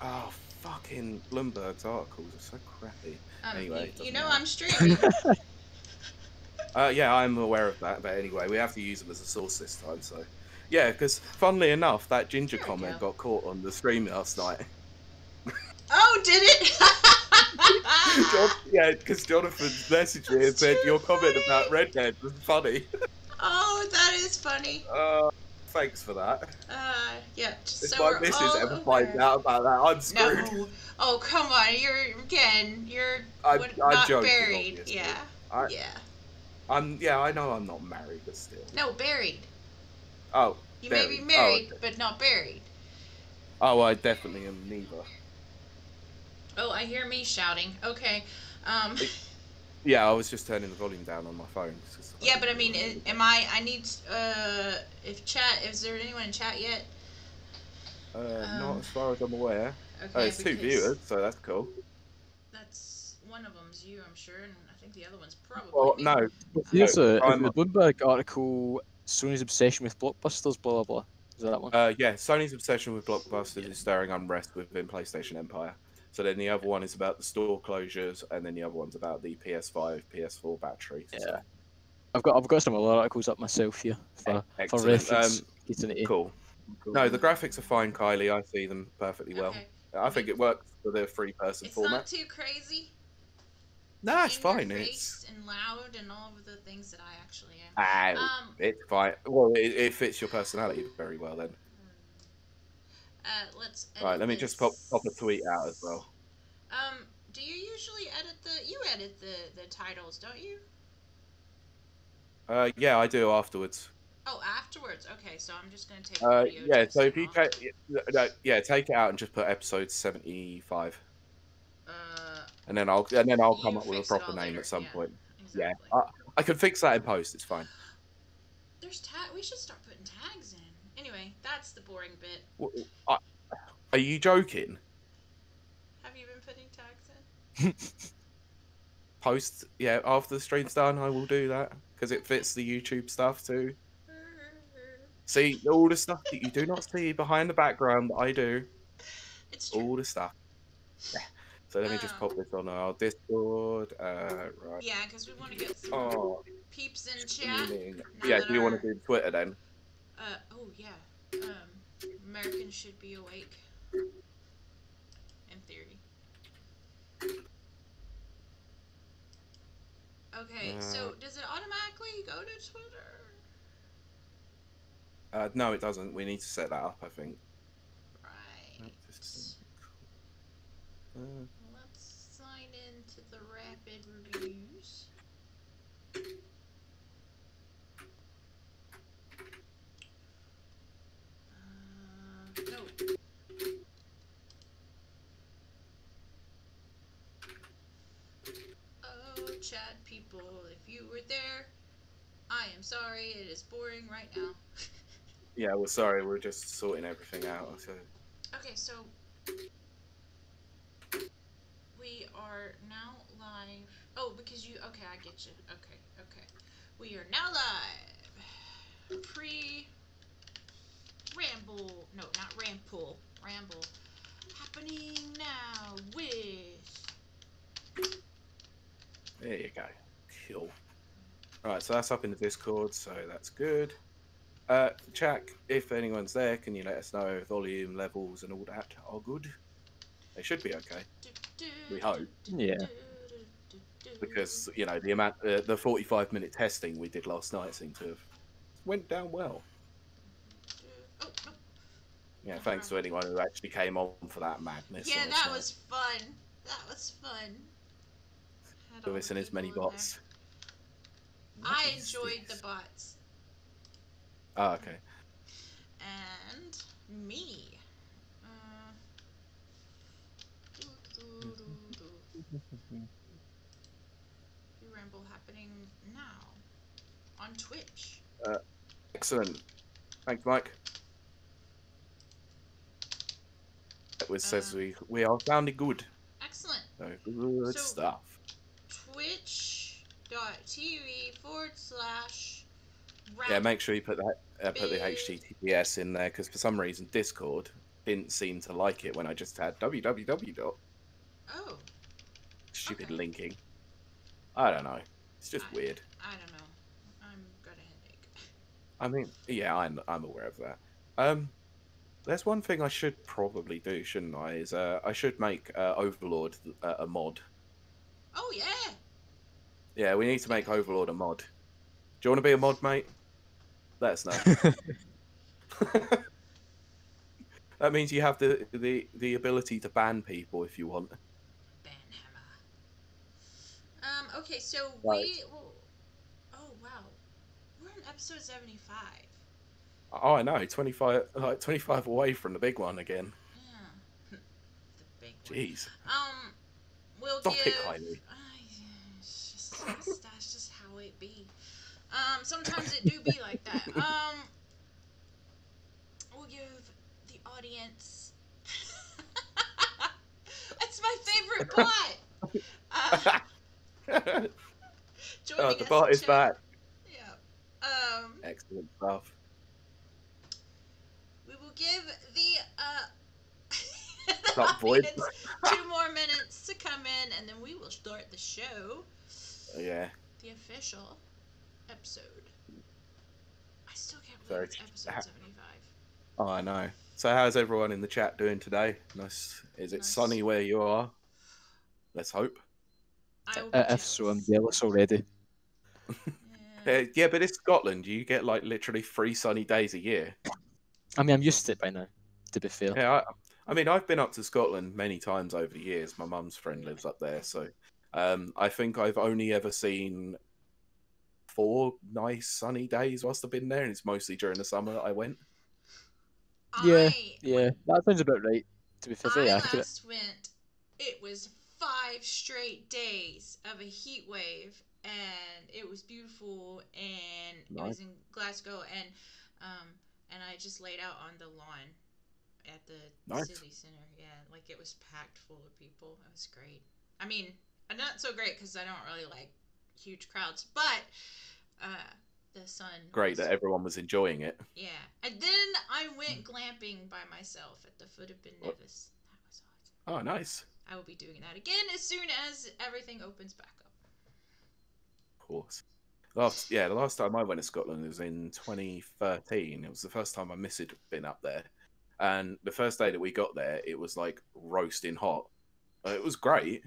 Oh, fucking Bloomberg's articles are so crappy. Anyway, it You doesn't know matter. I'm streaming. Yeah, I'm aware of that, but anyway, we have to use them as a source this time. So, yeah, because funnily enough, that ginger There we comment go. got caught on the stream last night. Oh, did it? Yeah, because Jonathan messaged me That's and said too your comment about funny. redhead was funny. Oh, that is funny. Uh, Thanks for that. Yeah, just If so my we're missus all ever finds aware. out about that, I'm screwed. No. Oh, come on. You're I'm not joking, buried. obviously. Yeah. I, Yeah. yeah, I know I'm not married, but still. No, buried. Oh, You may be buried. Oh, married, okay. but not buried. Oh, I definitely am neither. Oh, I hear me shouting. Okay. Um. Yeah, I was just turning the volume down on my phone. I Yeah, but didn't I mean, realise it was am I? I need. If chat, is there anyone in chat yet? not Um. as far as I'm aware. Oh, Okay, it's two because viewers, so that's cool. that's one of them's you, I'm sure, and I think the other one's probably Well, me. no, no. Here's a I'm the Bloomberg article. Sony's obsession with blockbusters. Blah blah blah. Is that one? Yeah, Sony's obsession with blockbusters is stirring unrest within PlayStation Empire. So then the other one is about the store closures, and then the other one's about the PS5, PS4 batteries. Yeah. So. I've got some other articles up myself here for Excellent. reference. Getting it. Cool. No, the graphics are fine, Kylie. I see them perfectly well. Okay. I think it works for the three-person It's not format. too crazy. No, it's In your fine. face and loud and all of the things that I actually Ah, am. it's fine. Well, it fits your personality very well then. Let's edit Right, let me this. just pop a tweet out as well. Do you usually edit you edit the titles, don't you? Yeah, I do afterwards. Oh, afterwards. Okay, so I'm just gonna take audio Yeah. So testing if you off. take it out and just put episode 75, Uh, and then I'll come you up with a fix it proper all name later. at some Yeah, point. Yeah, exactly. I can fix that in post. It's fine. There's we should start putting tags in. Anyway, that's the boring bit. Are you joking? Have you been putting tags in? Post, yeah, after the stream's done, I will do that because it fits the YouTube stuff too. See, all the stuff that you do not see behind the background, I do. It's true. All the stuff. Yeah. So let me just pop this on our Discord. Right. Yeah, because we want to get some peeps in chat. Yeah, do you want to do Twitter then? Oh yeah. Americans should be awake. In theory. Okay, so does it automatically go to Twitter? No, it doesn't. We need to set that up, I think. Right. Let's sign into the rapid reviews. No. Oh, Chad people, if you were there, I am sorry. It is boring right now. Yeah, well, sorry, we're just sorting everything out. So. Okay, so we are now live. Oh, because you. Okay, I get you. Okay, okay. We are now live. Ramble. No, not Rampool. Ramble. Happening now with. There you go. Cool. Right, so that's up in the Discord, so that's good. Chat, if anyone's there, can you let us know if volume levels and all that are good? They should be okay. We hope. Yeah. Because, you know, the amount, the 45-minute testing we did last night seemed to have went down well. Oh, no. Yeah, thanks to anyone who actually came on for that madness. Yeah, that was fun. That was fun. To listen as many bots. I enjoyed the bots. Oh, okay. And me. Ramble happening now on Twitch. Excellent. Thanks, Mike. It says we are sounding good. Excellent. So good stuff. Twitch.tv/. Yeah, make sure you put that put the HTTPS in there because for some reason Discord didn't seem to like it when I just had www dot Oh, stupid okay. linking. I don't know. It's just weird. I don't know. I'm got a headache. I mean, yeah, I'm aware of that. There's one thing I should probably do, shouldn't I? Is I should make Overlord a mod. Oh yeah. Yeah, we need to make Overlord a mod. Do you want to be a mod, mate? Let us know. That means you have the ability to ban people if you want. Banhammer. Okay, so Right. oh wow, we're on episode 75. Oh, I know. 25 away from the big one again. Yeah, the big one. Jeez. We'll Stop it, give. Kylie. That's just how it be. Sometimes it do be like that. We'll give the audience. It's my favorite bot. Joining The us bot in is chat. back. Yeah. Excellent stuff. We will give the Stop void. audience 2 more minutes to come in, and then we will start the show. Yeah. The official episode. I still can't So, believe it's episode 75. oh, I know. So, how's everyone in the chat doing today? Nice. Is it Nice. sunny where you are? Let's hope. I will be If so, I'm jealous already. Yeah, but it's Scotland. You get like literally 3 sunny days a year. I mean, I'm used to it by now, to be fair. Yeah, I mean, I've been up to Scotland many times over the years. My mum's friend lives up there, so I think I've only ever seen 4 nice sunny days whilst I've been there, and it's mostly during the summer that I went. Yeah, that sounds about right. To be fair, very I accurate. last went, it was 5 straight days of a heat wave, and it was beautiful, and Nice. it was in Glasgow, and I just laid out on the lawn at the Nice. city center. Yeah, like it was packed full of people. It was great. I mean, not so great because I don't really like huge crowds, but the sun. Great that everyone was enjoying it. Yeah, and then I went glamping by myself at the foot of Ben Nevis. That was awesome. Oh, nice. I will be doing that again as soon as everything opens back up. Of course. The last time I went to Scotland was in 2013. It was the first time I missed been up there. And the first day that we got there, it was like roasting hot. It was great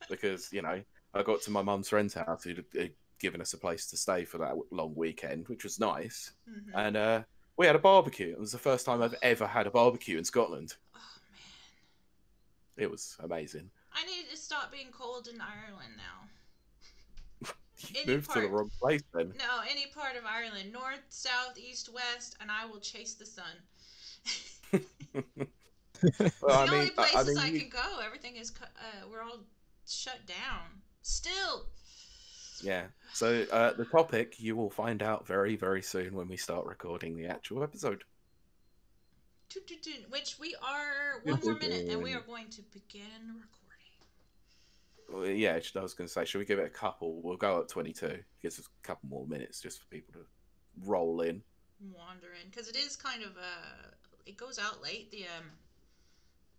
because, I got to my mum's friend's house who'd given us a place to stay for that long weekend, which was nice. Mm-hmm. And we had a barbecue. It was the first time I've ever had a barbecue in Scotland. Oh, man. It was amazing. I need to stop being cold in Ireland now. You moved to the wrong place then. No, any part of Ireland. North, south, east, west, and I will chase the sun. Well, the only places I can go. Everything is, we're all shut down. Still. Yeah. So the topic you will find out very, very soon when we start recording the actual episode. Which we are 1 more minute, and we are going to begin recording. Well, yeah, I was going to say, should we give it a couple? We'll go up 22. Gives us a couple more minutes just for people to roll in. Wander in, because it is kind of it goes out late. The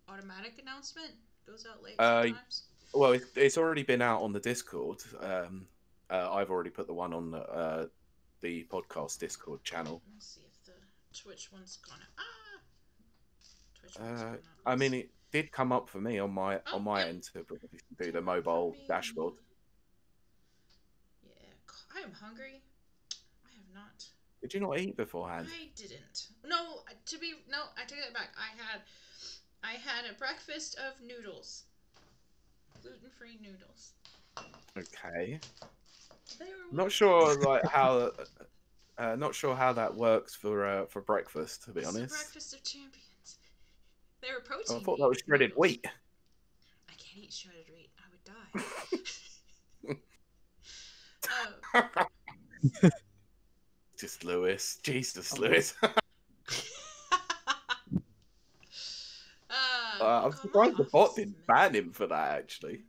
automatic announcement goes out late sometimes. Well, it's already been out on the Discord. I've already put the one on the podcast Discord channel. Let's see if the Twitch one's gonna. I mean, it did come up for me on my end to do the mobile dashboard. Yeah, I am hungry. I have not. Did you not eat beforehand? I didn't. No, I take that back. I had a breakfast of noodles, gluten-free noodles. Okay. They were not sure how that works for breakfast. To be honest, breakfast of champions. They were protein. I thought that was shredded wheat. I can't eat shredded wheat. I would die. Just Lewis. Jesus, Lewis. I'm surprised the bot didn't ban him for that, actually.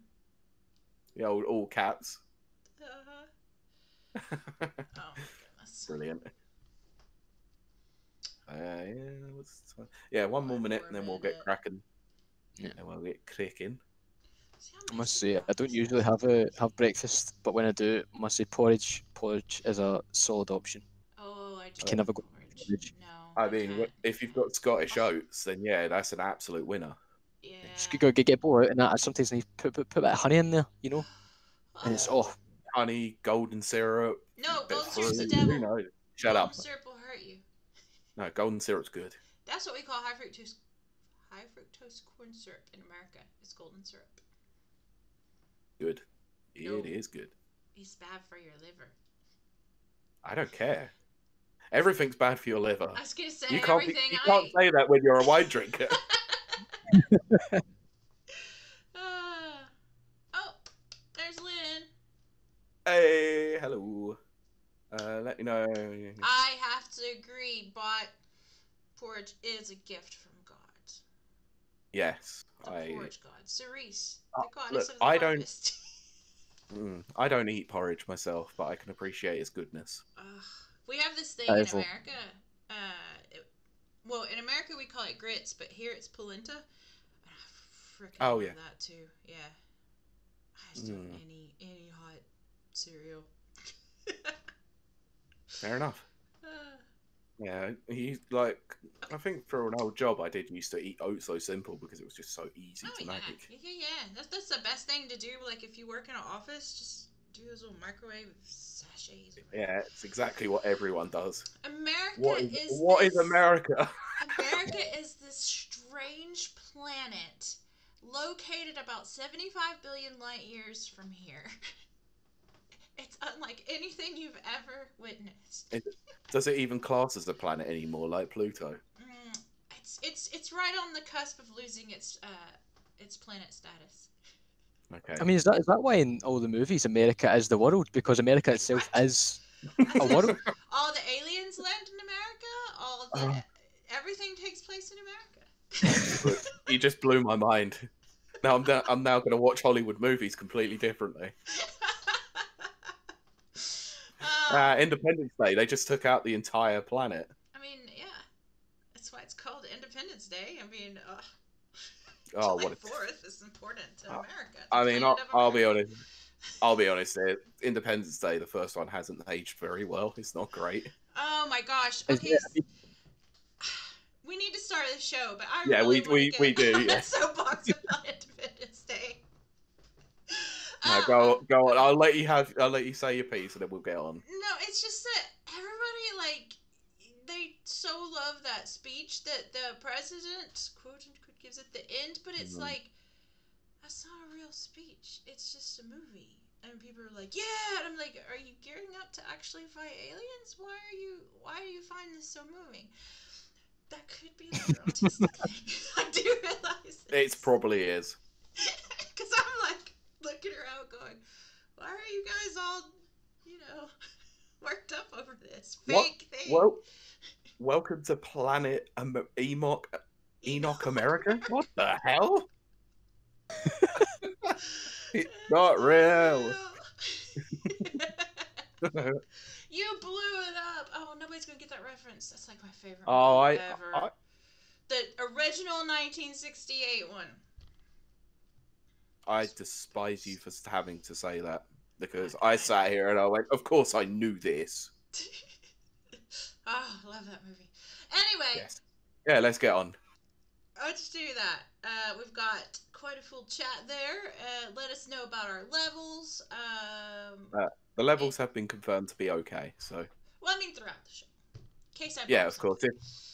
The old all caps. Oh my goodness. Brilliant. Yeah, one more One minute, more and then we'll get minute. cracking. Yeah. And we'll get clicking. See how I must messy say, the I don't office usually is? have breakfast, but when I do, I must say porridge. Porridge is a solid option. Oh, I You don't can never like go porridge. porridge. No, I I mean, can't. if you've got Scottish Oh, oats, then yeah, that's an absolute winner. Just yeah. go get a bowl out, and that I sometimes need put a bit of honey in there, you know, and it's Honey, golden syrup, No, bit of golden syrup's the fruit. Who devil. knows? Shut Golden up. syrup will hurt you. No, golden syrup's good. That's what we call high fructose corn syrup in America. It's golden syrup. Good. No, It is good. it's bad for your liver. I don't care. Everything's bad for your liver. I was gonna say You can't everything you can't say that when you're a wine drinker. Oh, there's Lynn. Hey, hello. Let me know. I have to agree, but porridge is a gift from God. Yes, The porridge god, Cerise, the goddess look. of the I harvest. I don't eat porridge myself, but I can appreciate its goodness. We have this thing That in is all. America. Well, in America we call it grits, but here it's polenta. And I freaking love that too. Yeah. I just don't any hot cereal. Fair enough. Yeah, I think for an old job I did used to eat oats so simple because it was just so easy to make. Yeah. That's the best thing to do. Like if you work in an office, just do those little microwave sachets. Yeah, it's exactly what everyone does. America What is America? America is this strange planet located about 75 billion light years from here. It's unlike anything you've ever witnessed. Does it even class as a planet anymore, like Pluto? It's right on the cusp of losing its planet status. Okay. I mean, is that why in all the movies America is the world, because America itself is a world? All the aliens land in America. Everything takes place in America. You just blew my mind. Now I'm now going to watch Hollywood movies completely differently. Independence Day, they just took out the entire planet. I mean, yeah, that's why it's called Independence Day. I mean, July 4th is important to America. I mean, I'll be honest. I'll be honest. Independence Day, the first one, hasn't aged very well. It's not great. Oh my gosh. Okay. We need to start the show, but I really want to get on that soapbox about Independence Day. No, go on. I'll let you say your piece, and then we'll get on. No, it's just that everybody they so love that speech that the president quote unquote gives at the end, but it's like that's not a real speech. It's just a movie, and people are like, yeah, and I'm like, are you gearing up to actually fight aliens? Why do you find this so moving? That could be like your autistic thing. I do realize this. It probably is. Because I'm like looking around going, why are you guys all, worked up over this fake thing? Well, welcome to Planet Enoch America? What the hell? It's not real. You blew it up. Oh, nobody's gonna get that reference. That's like my favorite movie ever. The original 1968 one. I despise you for having to say that, because I sat here and I went, of course I knew this. Oh, I love that movie. Anyway. Yes. Yeah, let's get on. Let's do that. We've got quite a full chat there. Let us know about our levels. The levels have been confirmed to be okay, so. Well, I mean, throughout the show. In case I yeah, of course.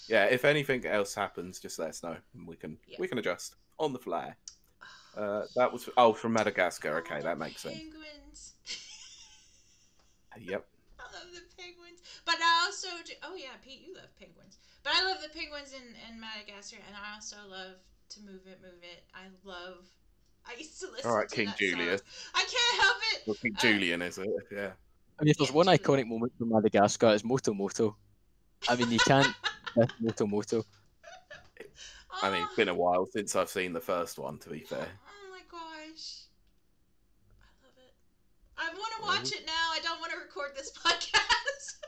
If anything else happens, just let us know, and we can adjust on the fly. That was from Madagascar. Okay, that makes sense. Penguins. Yep. I love the penguins, but I also do. Oh yeah, Pete, you love penguins, but I love the penguins in Madagascar, and I also love to move it. I used to listen. All right, to King that Julius. song. I can't help it. Well, King Julian, is it? Yeah. I mean, if there's one iconic moment from Madagascar, it's Moto Moto. I mean, you can't miss Moto Moto. I mean, it's been a while since I've seen the first one, to be fair. Oh my gosh. I love it. I want to watch it now. I don't want to record this podcast.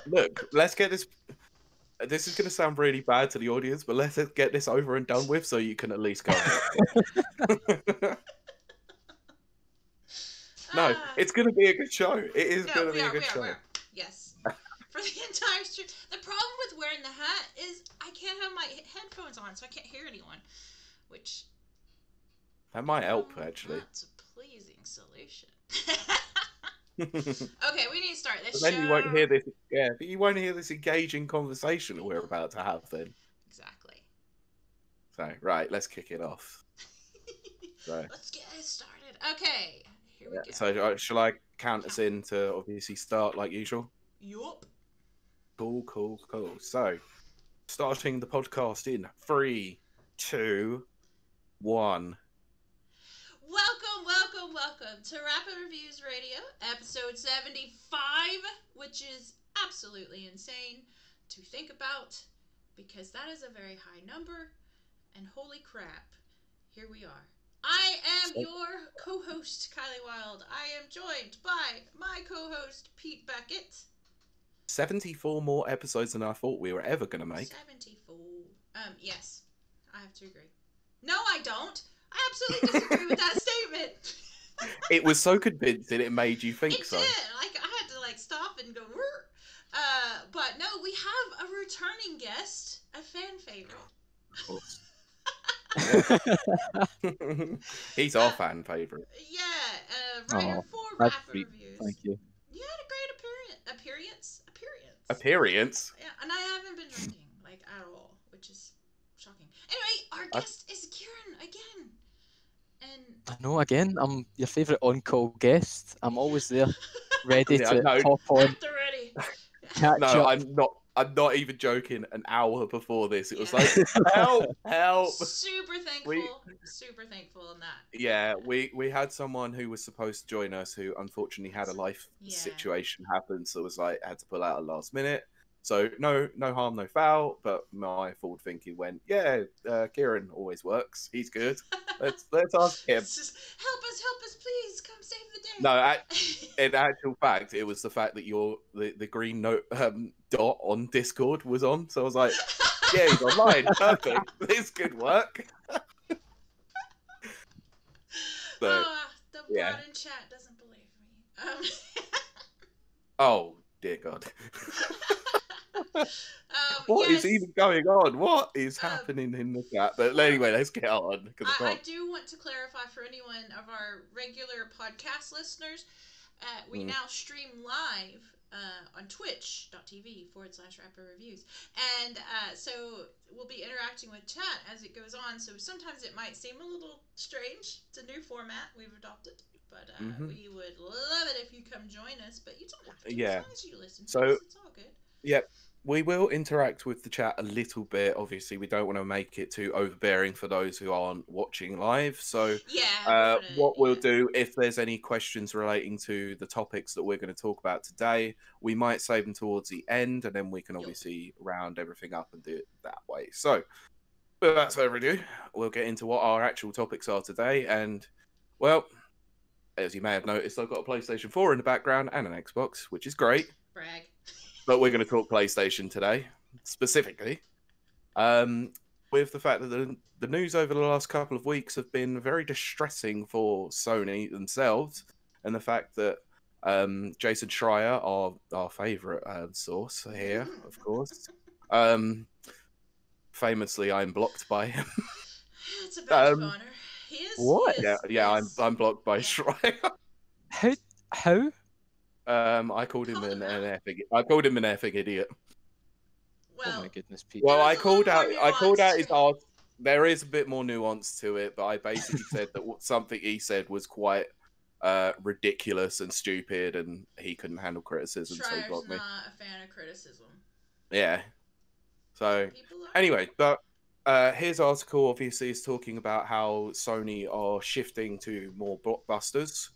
Look, let's get this. This is going to sound really bad to the audience, but let's get this over and done with so you can at least go and watch it. No, it's going to be a good show. It is going to be a good show. We are. Yes. For the entire stream. The problem with wearing the hat is I can't have my headphones on, so I can't hear anyone. Which... That might help, actually. That's a pleasing solution. Okay, we need to start this But then show. you won't hear this. Yeah, but you won't hear this engaging conversation that we're about to have then. Exactly. So, right, let's kick it off. So, let's get it started. Okay, here we go. So, shall I count us in to obviously start like usual? Yup. Cool. So, starting the podcast in 3, 2, 1. Welcome to Rapid Reviews Radio, episode 75, which is absolutely insane to think about, because that is a very high number, and holy crap, here we are. I am your co-host, Kylie Wild. I am joined by my co-host, Pete Beckett. 74 more episodes than I thought we were ever going to make. 74. Yes, I have to agree. No, I don't. I absolutely disagree with that statement. It was so convincing it made you think so. It did. Like, I had to stop and go. But no, we have a returning guest, a fan favorite. He's our fan favorite. Yeah, writer for that's Rapid sweet. Reviews. Thank you. You had a great appearance. Appearance? Yeah, and I haven't been drinking at all, which is shocking. Anyway, our guest is Ciaran again. And I know, again, I'm your favourite on-call guest. I'm always there, ready to hop on. at the ready. Catch up. I'm not even joking. An hour before this, it was like, help. Super thankful in that. Yeah, we had someone who was supposed to join us who unfortunately had a life situation happen, so it was like, had to pull out at last minute. So no harm, no foul. But my forward thinking went, Ciaran always works. He's good. Let's ask him. Help us, please. Come save the day. No, in actual fact, it was the fact that the green note dot on Discord was on. So I was like, yeah, he's online. Perfect. This could work. The bot in chat doesn't believe me. Oh dear God. What is even going on? What is happening in the chat? But anyway, let's get on. I do want to clarify for anyone of our regular podcast listeners, we now stream live on twitch.tv/rapidreviews. And so we'll be interacting with chat as it goes on. So sometimes it might seem a little strange. It's a new format we've adopted. But we would love it if you come join us. But you don't have to, as long as you listen to us. It's all good. Yep. We will interact with the chat a little bit. Obviously, we don't want to make it too overbearing for those who aren't watching live. So, what we'll do, if there's any questions relating to the topics that we're going to talk about today, we might save them towards the end, and then we can obviously round everything up and do it that way. So, without further ado, we'll get into what our actual topics are today. And, well, as you may have noticed, I've got a PlayStation 4 in the background and an Xbox, which is great. Brag. But we're going to talk PlayStation today, specifically, with the fact that the news over the last couple of weeks have been very distressing for Sony themselves, and the fact that Jason Schreier, our favourite source here, of course, famously, I'm blocked by him. It's a badge of honor. He is. What? I'm blocked by Schreier. How? I called him an effing idiot. Well, oh my goodness, Pete. Well, I called out his art. There is a bit more nuance to it, but I basically said that something he said was quite ridiculous and stupid, and he couldn't handle criticism, so he blocked me. Not a fan of criticism. Yeah. So anyway, but his article obviously is talking about how Sony are shifting to more blockbusters.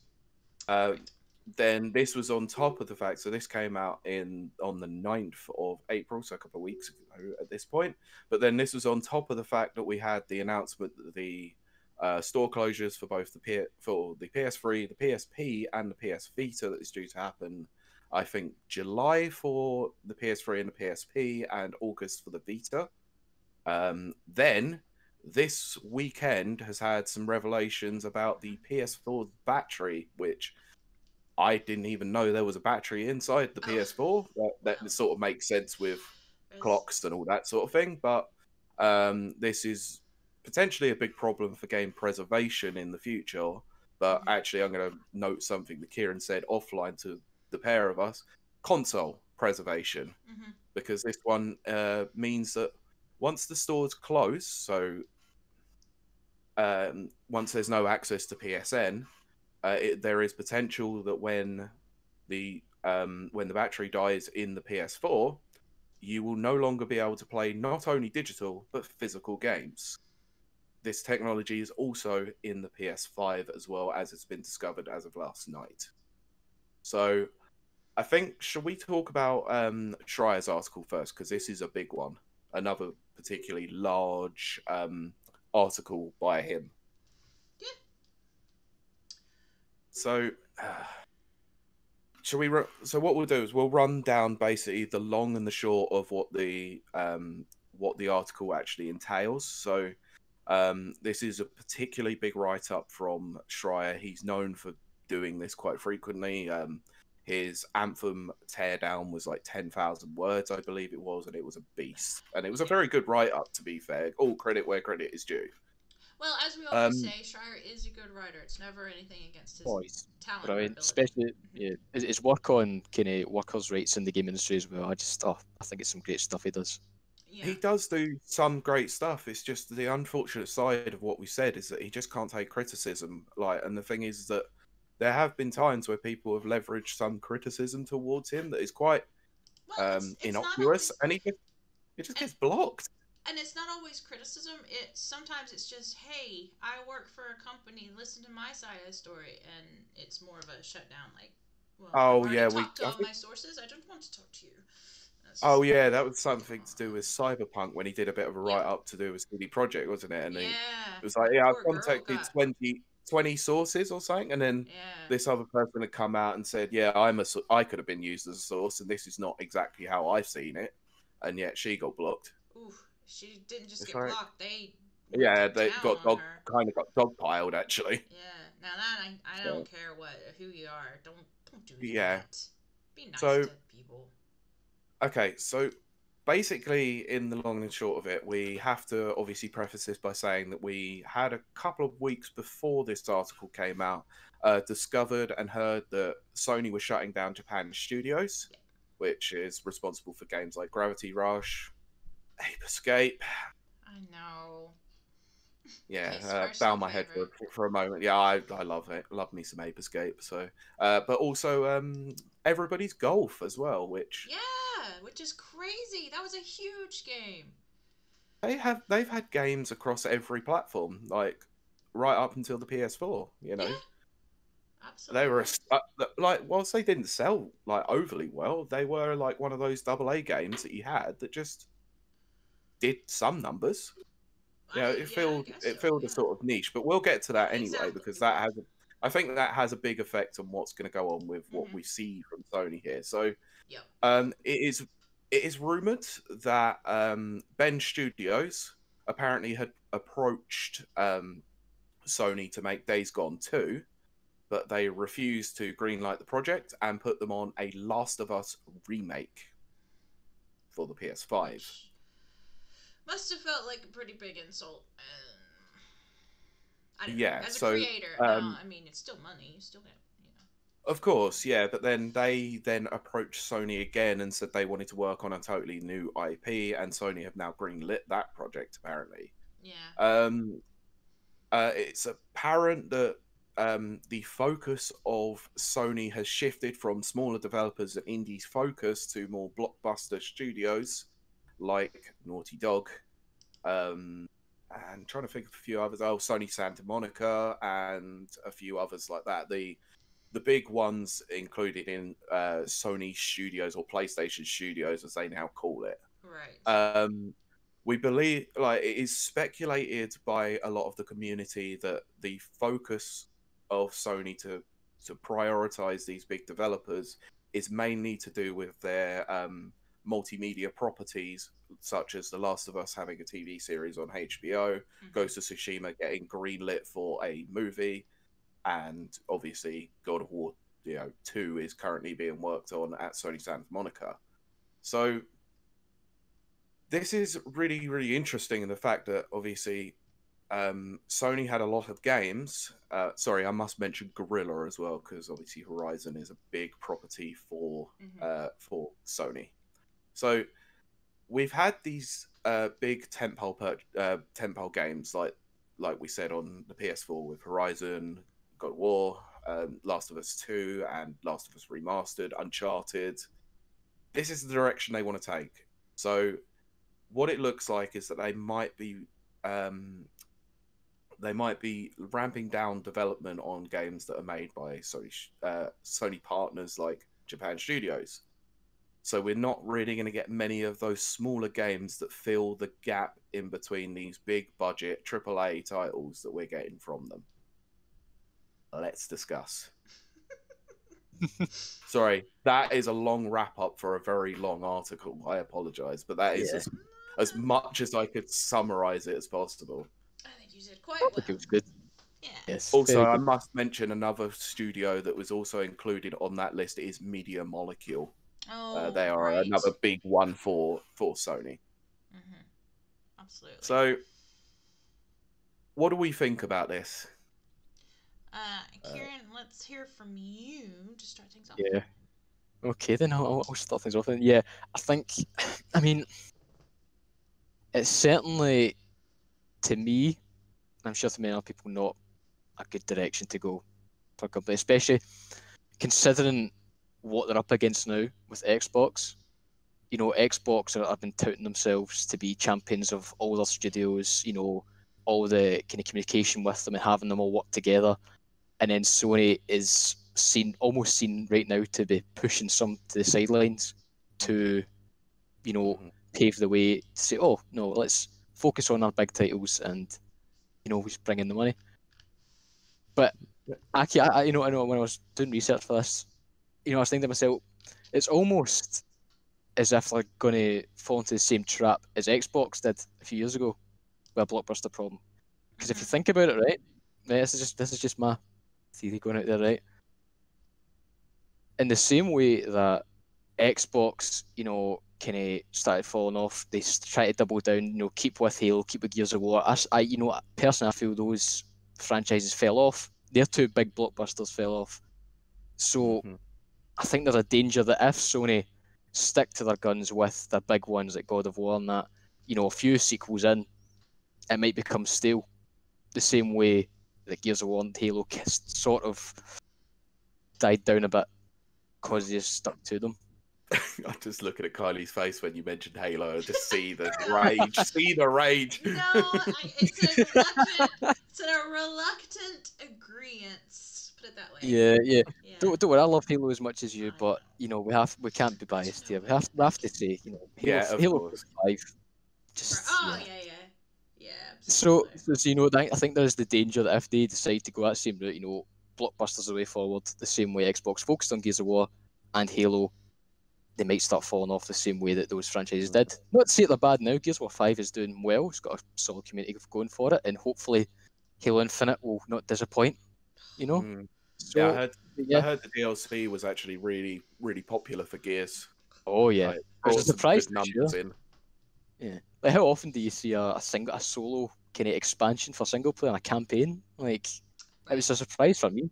Then this was on top of the fact, so this came out on the 9th of April, so a couple of weeks ago at this point. But then this was on top of the fact that we had the announcement that the store closures for both the PS3, the PSP, and the PS Vita that is due to happen I think July for the PS3 and the PSP, and August for the Vita. Then this weekend has had some revelations about the PS4's battery, which I didn't even know there was a battery inside the Oh, PS4. That well, sort of makes sense with there's clocks and all that sort of thing. But this is potentially a big problem for game preservation in the future. But mhm, actually, I'm going to note something that Ciaran said offline to the pair of us: console preservation, mhm. because this one means that once the stores close, so once there's no access to PSN, there is potential that when the battery dies in the PS4, you will no longer be able to play not only digital but physical games. This technology is also in the PS5 as well, as it's been discovered as of last night. So I think, should we talk about Schreier's article first, because this is a big one, another particularly large article by him. Yeah. So shall we? So what we'll do is we'll run down basically the long and the short of what the article actually entails. So this is a particularly big write up from Schreier. He's known for doing this quite frequently. His Anthem teardown was like 10,000 words, I believe it was, and it was a beast. And it was a Yeah. very good write up, to be fair. All credit where credit is due. Well, as we always Um, say, Schreier is a good writer. It's never anything against his Boys. talent But I or mean, ability. especially Mhm. yeah, his work on kind of workers' rights in the game industry as well. I think it's some great stuff he does. Yeah. he does do some great stuff. It's just the unfortunate side of what we said is that he just can't take criticism. Like, and the thing is that there have been times where people have leveraged some criticism towards him that is quite Well, it's not innocuous, always, and it just and gets blocked. it's not always criticism. Sometimes it's just, hey, I work for a company. Listen to my side of the story, and it's more of a shutdown. Like, well, I've Oh already yeah, talked to I all think my sources. I don't want to talk to you. That's oh just like, yeah, that was something come to do on. with Cyberpunk when he did a bit of a Yep. write up to do with CD Project, wasn't it? And he Yeah. it was like, That yeah, I've poor girl contacted got. 20 sources or something, and then Yeah. this other person had come out and said, yeah, I could have been used as a source, and this is not exactly how I've seen it, and yet she got blocked. Ooh, she didn't just It's get like, blocked. They went to yeah, they town got on her. kind of got dogpiled actually. Yeah. Now that I don't So care who you are. Don't do yeah, that. Be nice so to people. okay, so basically, in the long and short of it, we have to obviously preface this by saying that we had a couple of weeks before this article came out, discovered and heard that Sony was shutting down Japan studios, Yeah. which is responsible for games like Gravity Rush, Ape Escape. I know. Yeah, Kate's bow personal my head favorite. for a moment. Yeah, I love it. Love me some Ape Escape. So, but also Everybody's Golf as well, which Yeah, which is crazy. That was a huge game. they've had games across every platform, like right up until the PS4. You know, Yeah, they were absolutely. like whilst they didn't sell like overly well, they were like one of those AA games that you had that just did some numbers. You know, Yeah, I guess it so. filled a Yeah. sort of niche, but we'll get to that anyway Exactly. because Exactly. I think that has a big effect on what's going to go on with what Mhm. we see from Sony here. So, Yep. um, it is it is rumored that Ben Studios apparently had approached Sony to make Days Gone 2, but they refused to greenlight the project and put them on a Last of Us remake for the PS5. Which must have felt like a pretty big insult. I don't know. Yeah, As a so creator, now I mean it's still money. You still get of course, yeah, but then they then approached Sony again and said they wanted to work on a totally new IP, and Sony have now greenlit that project apparently. Yeah. Um, it's apparent that the focus of Sony has shifted from smaller developers and indies focus to more blockbuster studios like Naughty Dog, and trying to think of a few others. Oh, Sony Santa Monica and a few others like that. The big ones included in Sony Studios or PlayStation Studios, as they now call it. Right. Um, we believe, like, it is speculated by a lot of the community that the focus of Sony to prioritize these big developers is mainly to do with their multimedia properties, such as The Last of Us having a TV series on HBO, Ghost of Tsushima getting greenlit for a movie, and obviously God of War 2 is currently being worked on at Sony Santa Monica. So this is really, really interesting in the fact that obviously Sony had a lot of games. Sorry, I must mention Guerrila as well, because obviously Horizon is a big property for Sony. So we've had these big tentpole games like we said on the PS4 with Horizon, God of War, Last of Us 2, and Last of Us Remastered, Uncharted. This is the direction they want to take. So what it looks like is that they might be ramping down development on games that are made by Sony partners like Japan Studios. So we're not really going to get many of those smaller games that fill the gap in between these big budget AAA titles that we're getting from them. Let's discuss. Sorry, that is a long wrap up for a very long article. I apologize, but that is as much as I could summarize it as possible. I think you did quite well. It was good. Yeah. Yes. Also, I must mention another studio that was also included on that list is Media Molecule. Oh, they are another big one for Sony. Absolutely. So, what do we think about this? Ciaran, let's hear from you to start things off. Yeah. Okay, then I'll start things off. Then. Yeah, I think, I mean, it's certainly, to me, I'm sure to many other people, not a good direction to go for a company, especially considering what they're up against now with Xbox. You know, Xbox have been touting themselves to be champions of all their studios, you know, all the kind of communication with them and having them all work together. And then Sony is almost seen right now to be pushing some to the sidelines to, you know, pave the way to say, oh, no, let's focus on our big titles and, you know, just bring in the money. But actually, I know when I was doing research for this, you know, I was thinking to myself, it's almost as if they're going to fall into the same trap as Xbox did a few years ago with a blockbuster problem. Because if you think about it, right, this is just my theory going out there, right? In the same way that Xbox, you know, kind of started falling off, they try to double down, you know, keep with Halo, keep with Gears of War. You know, personally, I feel those franchises fell off. Their two big blockbusters fell off. So I think there's a danger that if Sony stick to their guns with the big ones like God of War and that, you know, a few sequels in, it might become stale. The same way that Gears of War and Halo sort of died down a bit because they just stuck to them. I'm just looking at Kylie's face when you mentioned Halo. I just see the rage. See the rage. No, it's a reluctant agreement. Put it that way. Yeah. Don't worry, I love Halo as much as you, but you know we can't be biased here. We have to say, you know, Halo 5. Just Yeah. So you know, I think there's the danger that if they decide to go that same route, you know, blockbusters the way forward, the same way Xbox focused on Gears of War and Halo, they might start falling off the same way that those franchises did. Not to say they're bad now. Gears of War 5 is doing well. It's got a solid community going for it, and hopefully Halo Infinite will not disappoint. You know. So, yeah, I heard the DLC was actually really, really popular for Gears. Oh yeah, I was surprised. Numbers in. Yeah, like how often do you see a solo kind of expansion for single player and a campaign? Like, it was a surprise for me.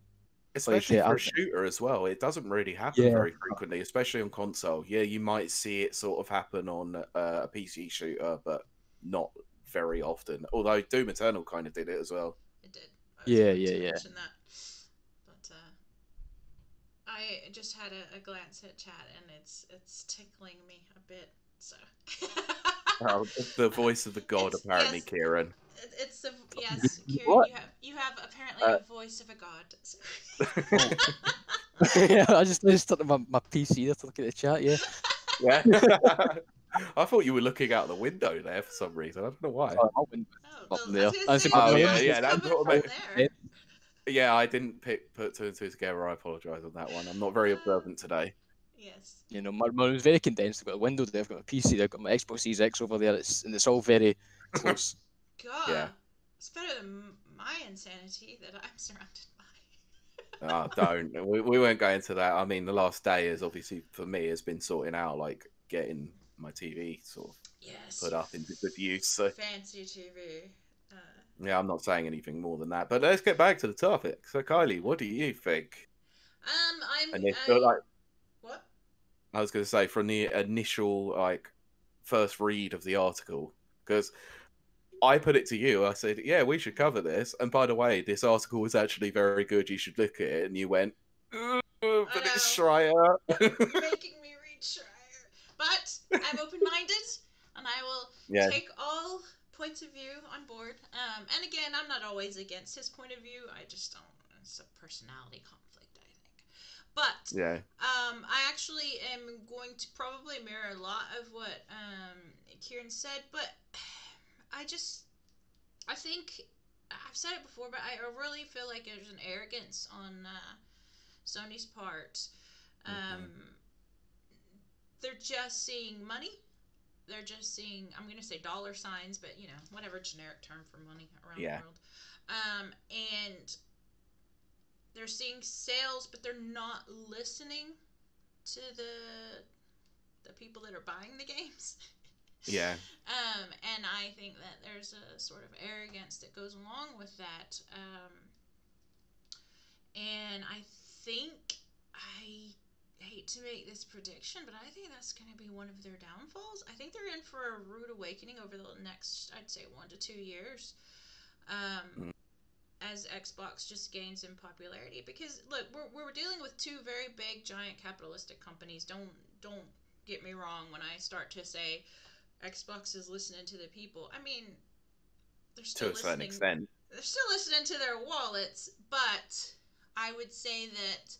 Especially for a shooter as well. It doesn't really happen very frequently, especially on console. Yeah, you might see it sort of happen on a PC shooter, but not very often. Although Doom Eternal kind of did it as well. It did. Yeah. That. But I just had a glance at chat, and it's tickling me a bit. So. The voice of the god, apparently, Ciaran. It's the Ciaran. You have apparently a voice of a god. So. Yeah, I just started my PC there to look at the chat. Yeah. I thought you were looking out the window there for some reason. I don't know why. Up there. Yeah, I didn't put two and two together. I apologise on that one. I'm not very observant today. Yes. You know, my room's very condensed. I've got a window there, I've got my PC there, I've got my Xbox Series X over there, and it's all very close. God, Yeah. it's better than my insanity that I'm surrounded by. Oh, don't. We won't go into that. I mean, the last day is obviously for me has been sorting out like getting my TV sort of Yes, put you up into good use. So fancy TV. Uh, yeah, I'm not saying anything more than that. But let's get back to the topic. So Kylie, what do you think? And if like what? I was going to say from the initial like first read of the article, because I put it to you. I said, "Yeah, we should cover this." And by the way, this article was actually very good. You should look at it. And you went, "Ugh, I "But it's know. Schreier." You're making me read Schreier. But I'm open minded and I will Yeah, take all points of view on board. And again, I'm not always against his point of view. I just don't. It's a personality conflict, I think. But yeah, I actually am going to probably mirror a lot of what Ciaran said, but I think I've said it before, but I really feel like there's an arrogance on Sony's part. hmm They're just seeing money. They're just seeing, I'm going to say dollar signs, but whatever generic term for money around the yeah, world. And they're seeing sales, but they're not listening to the people that are buying the games. yeah. And I think that there's a sort of arrogance that goes along with that. And I think I hate to make this prediction, but I think that's going to be one of their downfalls. I think they're in for a rude awakening over the next, I'd say, 1 to 2 years, Mm. as Xbox just gains in popularity. Because look, we're dealing with two very big, giant capitalistic companies. Don't get me wrong when I start to say Xbox is listening to the people. I mean, they're To still a certain listening. extent. They're still listening to their wallets, but I would say that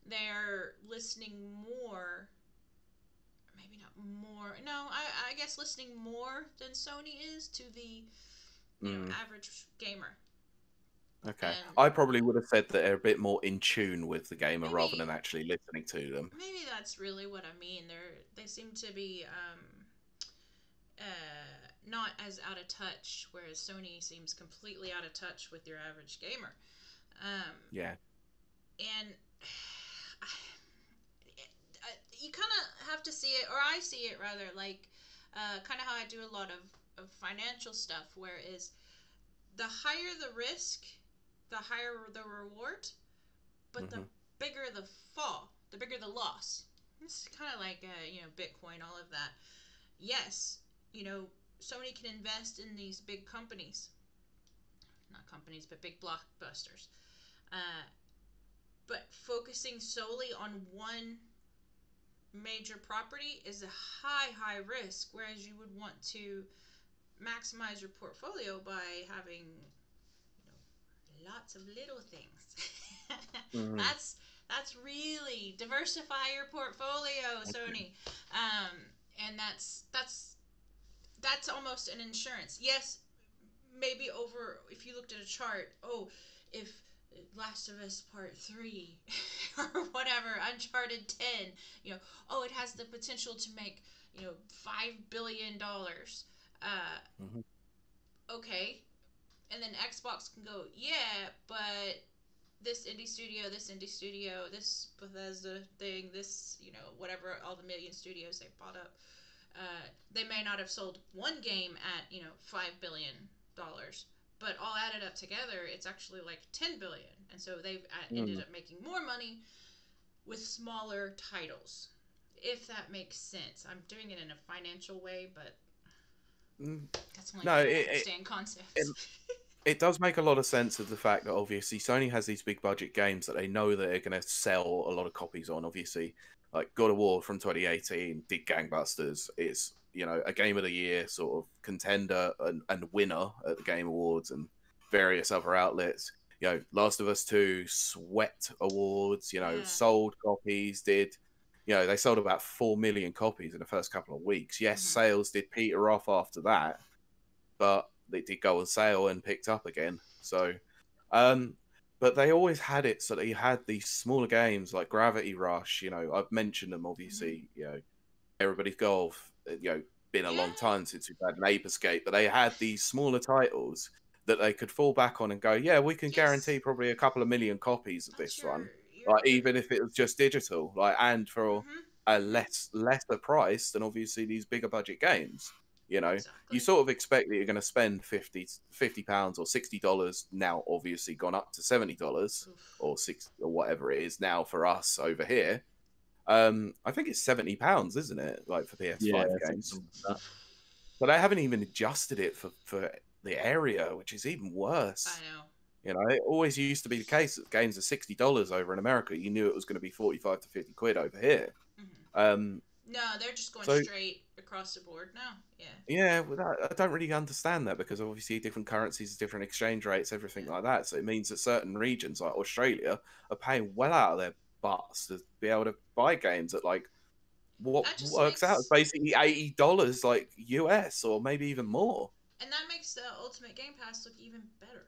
they're listening more. Maybe not more. No, I guess listening more than Sony is to the Mm. average gamer. Okay, And I probably would have said that they're a bit more in tune with the gamer rather than maybe actually listening to them. maybe that's really what I mean. They seem to be not as out of touch, whereas Sony seems completely out of touch with your average gamer. Um, Yeah. and you kind of have to see it, or I see it rather, like kind of how I do a lot of financial stuff, where is the higher the risk, the higher the reward, but the hmm bigger the fall, the bigger the loss. It's kind of like Bitcoin, all of that. Yes, Sony can invest in these big companies, not companies, but big blockbusters. Uh, but focusing solely on one major property is a high risk, whereas you would want to maximize your portfolio by having lots of little things. hmm that's really diversify your portfolio, Okay. Sony. And that's almost an insurance. Yes, maybe over, if you looked at a chart, if Last of Us Part 3 or whatever, Uncharted 10, it has the potential to make, $5 billion. hmm Okay. And then Xbox can go, yeah, but this indie studio, this Bethesda thing, this, whatever, all the million studios they bought up, they may not have sold one game at, $5 billion, but all added up together, it's actually like 10 billion. And so they've ended mm up making more money with smaller titles, if that makes sense. I'm doing it in a financial way, but Mm. that's the only No, way I understand it concepts. it does make a lot of sense of the fact that obviously Sony has these big budget games that they know that they're going to sell a lot of copies on. Obviously, like God of War from 2018 did gangbusters. It's a Game of the Year sort of contender and winner at the Game Awards and various other outlets. Last of Us 2 swept awards. Yeah. Sold copies. Did they sold about 4 million copies in the first couple of weeks. Yes, Mm-hmm. sales did peter off after that, but they did go on sale and picked up again. So, um, but they always had it so that you had these smaller games like Gravity Rush. You know, I've mentioned them obviously. You know, Everybody's Golf. You know, been a long Yeah. time since we've had an Ape Escape, but they had these smaller titles that they could fall back on and go, yeah, we can guarantee Yes. probably a couple of million copies of That's this one, your. like even if it was just digital, like and for Mhm. a Mhm. lesser price than obviously these bigger budget games. You know, you Exactly. sort of expect that you're going to spend 50 pounds or $60 now, obviously gone up to $70 Oof. or 60 or whatever it is now for us over here. I think it's £70, isn't it? Like for Yeah, PS5 I think games. something like that. But I haven't even adjusted it for the area, which is even worse. I know. You know, it always used to be the case that games are $60 over in America. You knew it was going to be 45 to 50 quid over here. Mhm. Um, No, they're just going so straight across the board now. Yeah. yeah, well, I don't really understand that because obviously different currencies, different exchange rates, everything Yeah. like that. So it means that certain regions like Australia are paying well out of their butts to be able to buy games at like what That just works out as makes basically $80 like US or maybe even more. and that makes the Ultimate Game Pass look even better.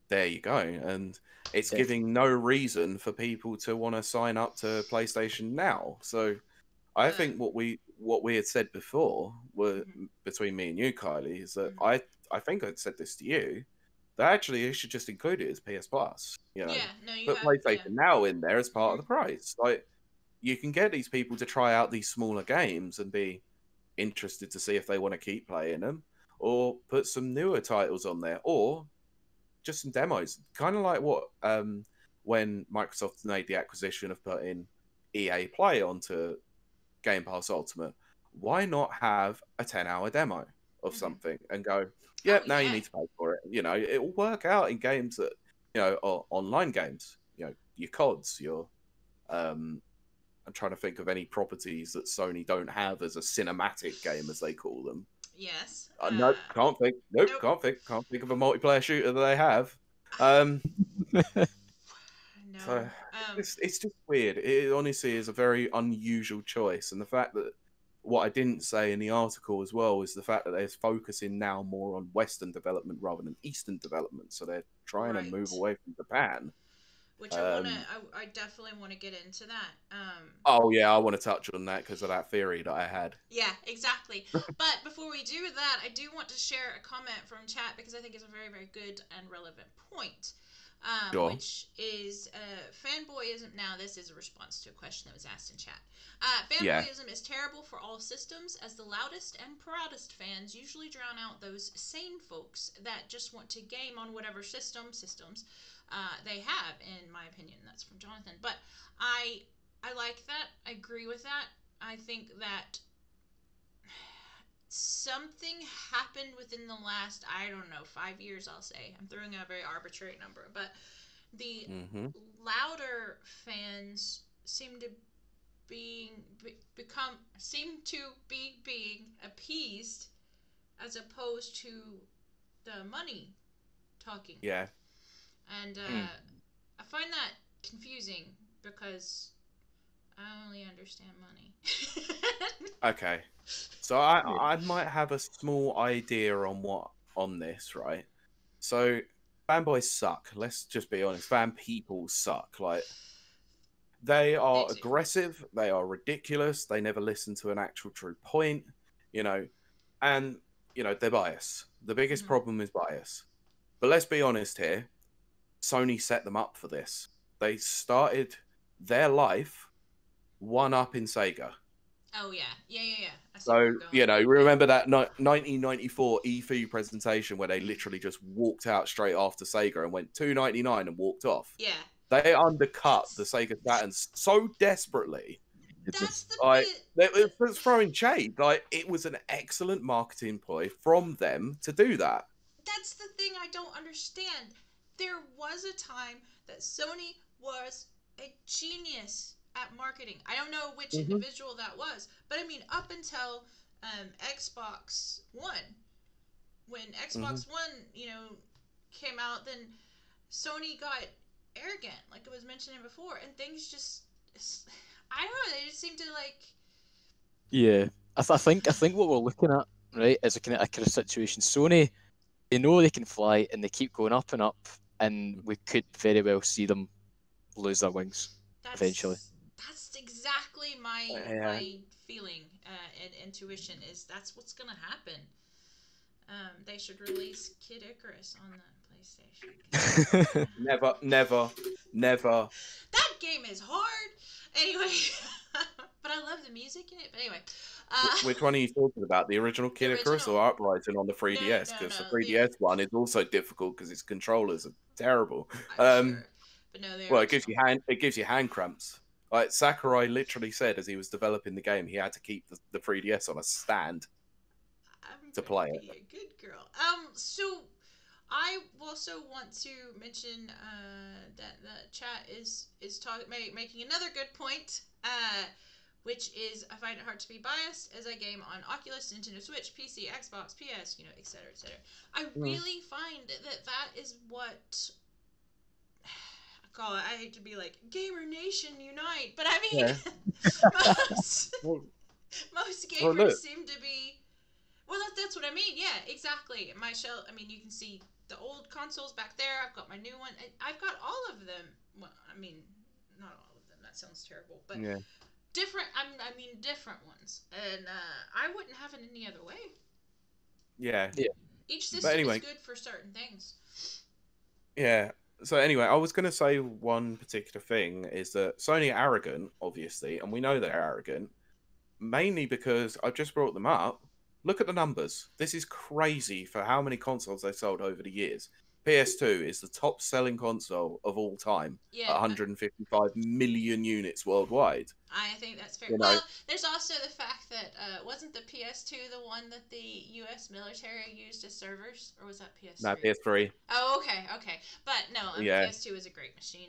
There you go. And it's Definitely. giving no reason for people to want to sign up to PlayStation Now. So I But think what we had said before were mhm. between me and you, Kylie, is that Mhm. I think I'd said this to you, that actually you should just include it as PS Plus, you know. Yeah. No, you Put have. Yeah. PlayStation Now in there as part of Mhm. the price. Like you can get these people to try out these smaller games and be interested to see if they want to keep playing them, or put some newer titles on there, or just some demos, kind of like what when Microsoft made the acquisition of putting EA Play onto Game Pass Ultimate. Why not have a 10-hour demo of Mhm. something and go, Oh yep, now you yeah. need to pay for it. You know, it will work out in games that, you know, or online games, you know, your CODs, your I'm trying to think of any properties that Sony don't have as a cinematic game, as they call them. Yes. Nope, can't think. Nope, Nope. can't think of a multiplayer shooter that they have. Um, so No. it's just weird. It honestly is a very unusual choice, and the fact that what I didn't say in the article as well is the fact that they're focusing now more on Western development rather than Eastern development. So they're trying to move Right. away from Japan. Which Um, I definitely want to get into that. oh yeah, I want to touch on that because of that theory that I had. Yeah, exactly. But before we do that, I do want to share a comment from chat because I think it's a very, very good and relevant point. Sure. Which is fanboyism. Now, this is a response to a question that was asked in chat. Yeah. Fanboyism is terrible for all systems, as the loudest and proudest fans usually drown out those sane folks that just want to game on whatever systems they have. In my opinion, that's from Jonathan. But I like that. I agree with that. I think that something happened within the last, I don't know, 5 years, I'll say. I'm throwing a very arbitrary number, but the Mm-hmm. louder fans seem to be being appeased as opposed to the money talking. Yeah. And Hmm. I find that confusing because I only understand money. Okay. So I might have a small idea on this, right? So fanboys suck. Let's just be honest. Fan people suck. Like they They are do. aggressive, they are ridiculous, they never listen to an actual true point, you know, and they're biased. The biggest Hmm. problem is bias. But let's be honest here. Sony set them up for this. They started their life one up in Sega. Oh yeah, yeah. I see where So, you're going. Yeah. remember that 1994 E3 presentation where they literally just walked out straight after Sega and went 299 and walked off? Yeah. They undercut the That's Sega Saturn so desperately. that's the Like, bit. it was throwing shade. Like, it was an excellent marketing ploy from them to do that. That's the thing I don't understand. There was a time that Sony was a genius at marketing. I don't know which Hmm. individual that was, but I mean up until Xbox One. When Hmm. Xbox One, came out, then Sony got arrogant, like I was mentioning before, and things just, I don't know, they just seem to like. Yeah, I think what we're looking at, right, is a kind of situation. Sony, they know they can fly, and they keep going up and up. and we could very well see them lose their wings eventually. That's exactly my Yeah. feeling and intuition is that's what's gonna happen. They should release Kid Icarus on the PlayStation. Never. That game is hard. Anyway, but I love the music in it. But anyway, Which one are you talking about? The original Kid Icarus or Uprising on the 3DS? Because the 3DS one is also difficult because its controllers are terrible. I'm sure. But no, well, it gives you hand cramps. Like Sakurai literally said as he was developing the game, he had to keep the 3DS on a stand to play it. Be a good girl. So I also want to mention that the chat is making another good point, which is I find it hard to be biased as I game on Oculus, Nintendo Switch, PC, Xbox, PS, etc., etc. I really find that is what I call it. I hate to be like Gamer Nation Unite, but I mean most gamers seem to be. Well, that's what I mean. Yeah, exactly. My shell. I mean, you can see the old consoles back there. I've got my new one. I've got all of them. Well, I mean, not all of them. That sounds terrible, but different. I mean, different ones, and I wouldn't have it any other way. Yeah. Each system is good for certain things. Yeah. So anyway, I was going to say one particular thing is that Sony are arrogant, obviously, and we know they're arrogant, mainly because I've just brought them up. Look at the numbers. This is crazy for how many consoles they've sold over the years. PS2 is the top selling console of all time. Yeah. 155 million units worldwide. I think that's fair. Well, there's also the fact that wasn't the PS2 the one that the U.S. military used as servers? Or was that PS3? No, PS3. Oh, okay. But no, PS2 is a great machine.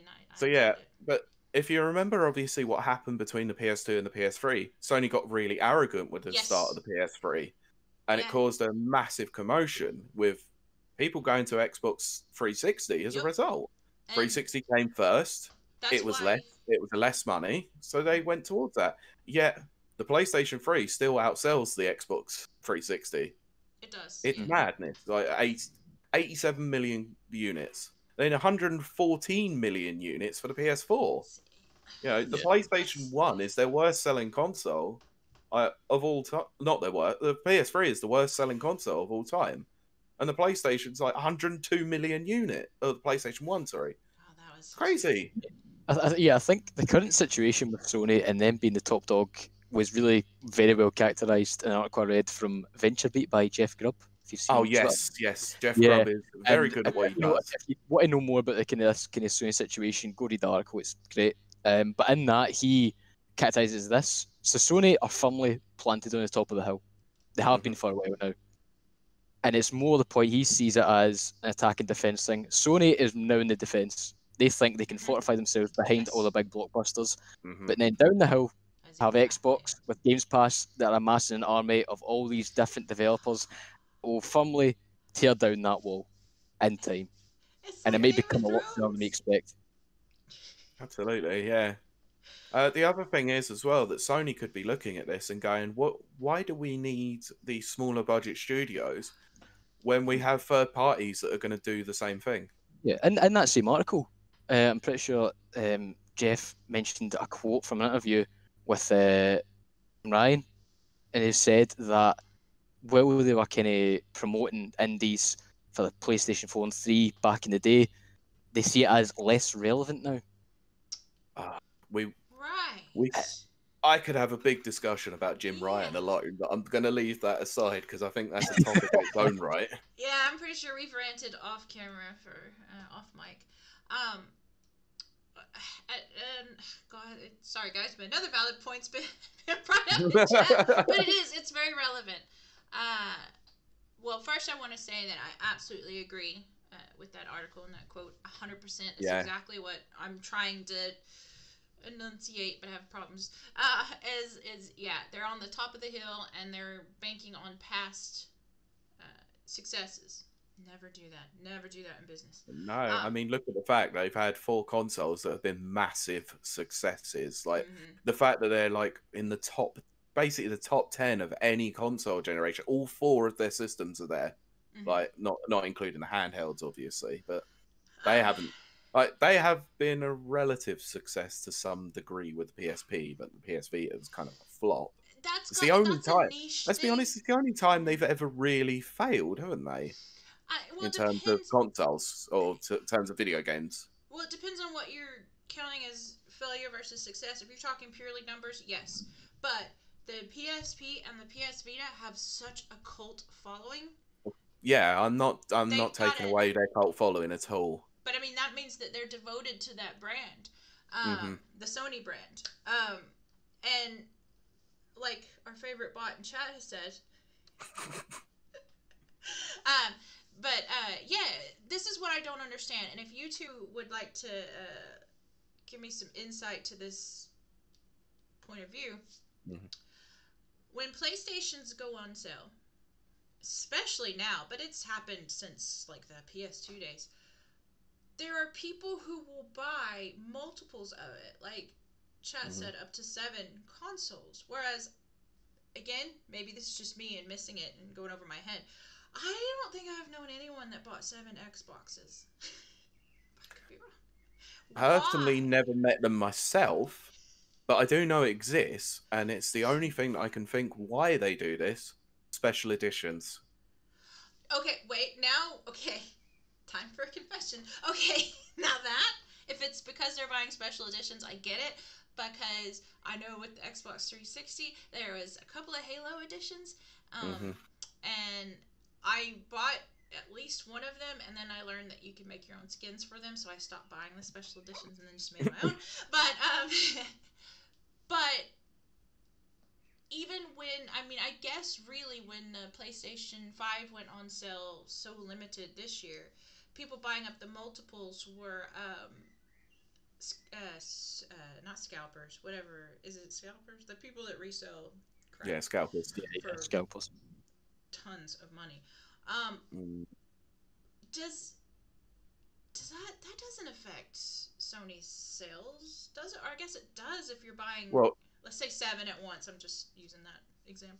But if you remember, obviously, what happened between the PS2 and the PS3, Sony got really arrogant with the start of the PS3. And it caused a massive commotion with people going to Xbox 360 as a result. And 360 came first. It was less money, so they went towards that. Yet the PlayStation 3 still outsells the Xbox 360. It does. It's madness. Like 87 million units. Then 114 million units for the PS4. The PlayStation 1 is their worst selling console of all time. Not their worst. The PS3 is the worst selling console of all time. And the PlayStation's like 102 million unit. Oh, the PlayStation 1, sorry. Oh, that was crazy. I think the current situation with Sony and them being the top dog was really very well characterised in an article I read from VentureBeat by Jeff Grubb. Yes. Jeff Grubb is very good at what he does. If you want to know more about this kind of Sony situation, go read the article. It's great. But in that, he characterises this. So Sony are firmly planted on the top of the hill. They have been for a while now. And it's more the point he sees it as an attack and defence thing. Sony is now in the defence. They think they can fortify themselves behind all the big blockbusters. But then down the hill, have Xbox with Games Pass that are amassing an army of all these different developers will firmly tear down that wall in time. And it may become a lot sooner than we expect. Absolutely, yeah. The other thing is as well that Sony could be looking at this and going, why do we need these smaller budget studios when we have third parties that are going to do the same thing? Yeah, in that same article, I'm pretty sure Jeff mentioned a quote from an interview with Ryan, and he said that while they were kind of promoting indies for the PlayStation 4 and 3 back in the day, they see it as less relevant now. I could have a big discussion about Jim Ryan alone, but I'm going to leave that aside because I think that's a topic of its own right. Yeah, I'm pretty sure we've ranted off camera for off mic. God, sorry guys, but another valid point's been brought up in chat, but it's very relevant. Well, first I want to say that I absolutely agree with that article and that quote. 100% is exactly what I'm trying to enunciate, but have problems. They're on the top of the hill and they're banking on past successes. Never do that in business. No, I mean, look at the fact they've had 4 consoles that have been massive successes. Like the fact that they're like in the top, basically the top 10 of any console generation. All 4 of their systems are there. Like not including the handhelds, obviously, but They haven't. Like, they have been a relative success to some degree with the PSP, but the PS Vita was kind of a flop. It's the only that's a time. niche Let's be thing. honest, it's the only time they've ever really failed, haven't they? Well, In it terms of depends. consoles or terms of video games. Well, it depends on what you're counting as failure versus success. If you're talking purely numbers, yes. But the PSP and the PS Vita have such a cult following. Yeah, I'm not. I'm They've not got taking it. away their cult following at all. But I mean, that means that they're devoted to that brand, Hmm. the Sony brand. And like our favorite bot in chat has said, um, but yeah, this is what I don't understand. And if you two would like to give me some insight to this point of view, Hmm. when PlayStations go on sale, especially now, but it's happened since like the PS2 days, there are people who will buy multiples of it. Like chat Hmm. said, up to 7 consoles. Whereas, again, maybe this is just me and missing it and going over my head. I don't think I've known anyone that bought 7 Xboxes. I could be wrong. Personally, Why? never met them myself, but I do know it exists, and it's the only thing that I can think why they do this. Special editions. Okay, wait, now, okay. Time for a confession. Okay, now that, if it's because they're buying special editions, I get it. Because I know with the Xbox 360, there was a couple of Halo editions. Hmm. And I bought at least one of them, and then I learned that you can make your own skins for them, so I stopped buying the special editions and then just made my own. But, but even when, I mean, I guess really when the PlayStation 5 went on sale so limited this year, people buying up the multiples were not scalpers, whatever. Is it scalpers? The people that resell crap Yeah, scalpers. Yeah, for scalpers. tons of money. Um, Mm. does that doesn't affect Sony's sales, does it? Or I guess it does if you're buying, Well, let's say 7 at once. I'm just using that example.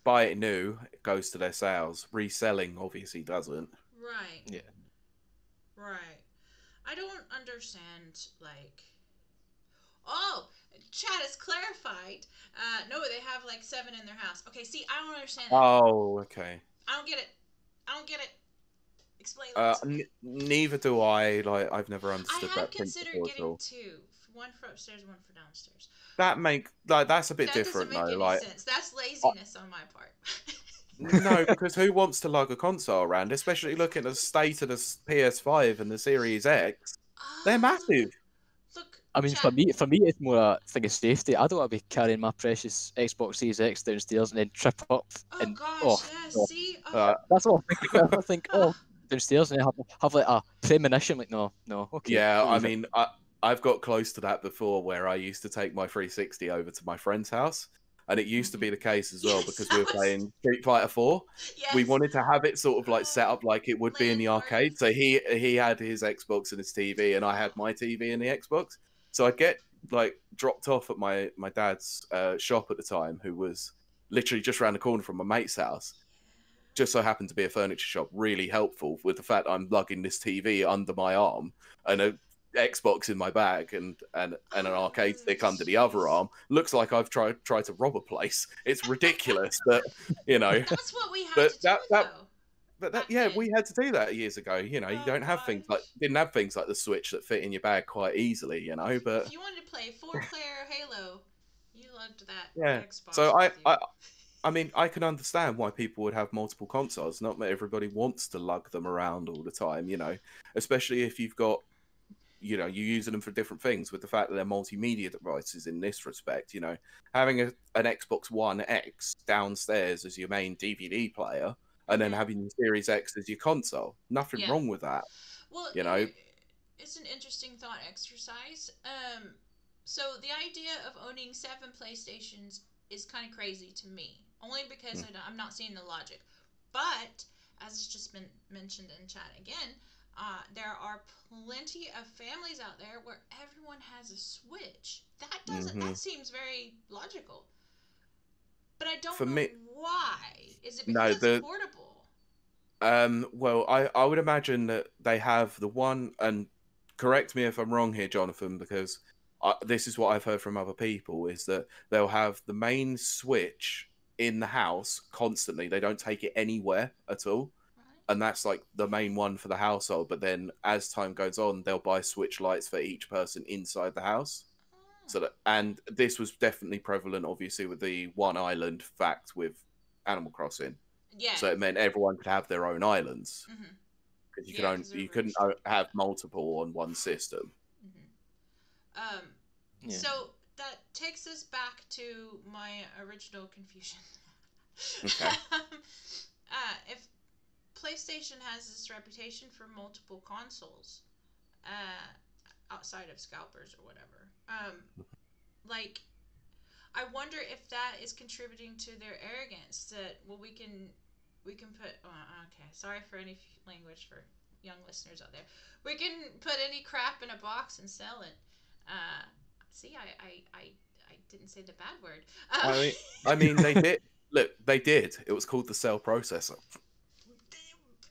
buy it new, it goes to their sales. Reselling obviously doesn't. Right. Yeah. Right. I don't understand, like. Oh, chat is clarified. No, they have like 7 in their house. Okay, see, I don't understand that. Oh, okay. I don't get it. I don't get it. Explain that. Neither do I. Like, I've never I understood had that considered principle at getting all. 2, one for upstairs, one for downstairs. That's a bit That doesn't different make though. any Like, sense. That's laziness on my part. no, because who wants to lug a console around? Especially looking at the state of the PS5 and the Series X. They're Look, massive. look, I mean, chat. for me, it's more a thing of safety. I don't want to be carrying my precious Xbox Series X downstairs and then trip up Oh and gosh, yes. oh, See, that's what I think. I think, oh. downstairs and I have like a premonition. Like, no, okay, Yeah, we'll I leave it. mean, I've got close to that before, where I used to take my 360 over to my friend's house, and it used to be the case as well Yes, because we that were was. playing Street Fighter 4. We Yes. wanted to have it sort of like set up like it would be in the Landmark. arcade. So he had his Xbox and his TV, and I had my TV and the Xbox. So I'd get like dropped off at my dad's shop at the time, who was literally just around the corner from my mate's house. Just so happened to be a furniture shop, really helpful with the fact I'm lugging this TV under my arm and a Xbox in my bag and an arcade stick under the other arm. Looks like I've tried to rob a place. It's ridiculous, but you know, That's what we had but to do, though. Back yeah, then. we had to do that years ago. You know, you Oh don't have things like gosh. didn't have things like the Switch that fit in your bag quite easily. You know, but If you wanted to play 4-player Halo, you lugged that yeah. Xbox So with you. I mean, I can understand why people would have multiple consoles. Not everybody wants to lug them around all the time, you know, especially if you've got, you know, you're using them for different things with the fact that they're multimedia devices in this respect, you know, having an Xbox One X downstairs as your main DVD player and then having your Series X as your console. Nothing Yeah. wrong with that, Well, you know. it's an interesting thought exercise. So the idea of owning 7 PlayStations is kind of crazy to me, only because I'm not seeing the logic. But as it's just been mentioned in chat again, there are plenty of families out there where everyone has a Switch. That doesn't. That seems very logical. But I don't For know me, why. Is it because no, it's portable? Well, I would imagine that they have the one, and correct me if I'm wrong here, Jonathan, because this is what I've heard from other people, is that they'll have the main Switch in the house constantly. They don't take it anywhere at all. Right. And that's like the main one for the household. But then as time goes on, they'll buy Switch lights for each person inside the house. Oh. So that, and this was definitely prevalent, obviously, with the one island fact with Animal Crossing. Yeah. So it meant everyone could have their own islands Mm-hmm. because you Yeah, could 'cause they're you very couldn't strict. have multiple on one system. Mm-hmm. Yeah. So that takes us back to my original confusion. Okay. If PlayStation has this reputation for multiple consoles, outside of scalpers or whatever, like, I wonder if that is contributing to their arrogance. That, well, we can put. Okay, sorry for any language for young listeners out there. We can put any crap in a box and sell it. See, I didn't say the bad word. I mean, they did. Look, they did. It was called the cell processor.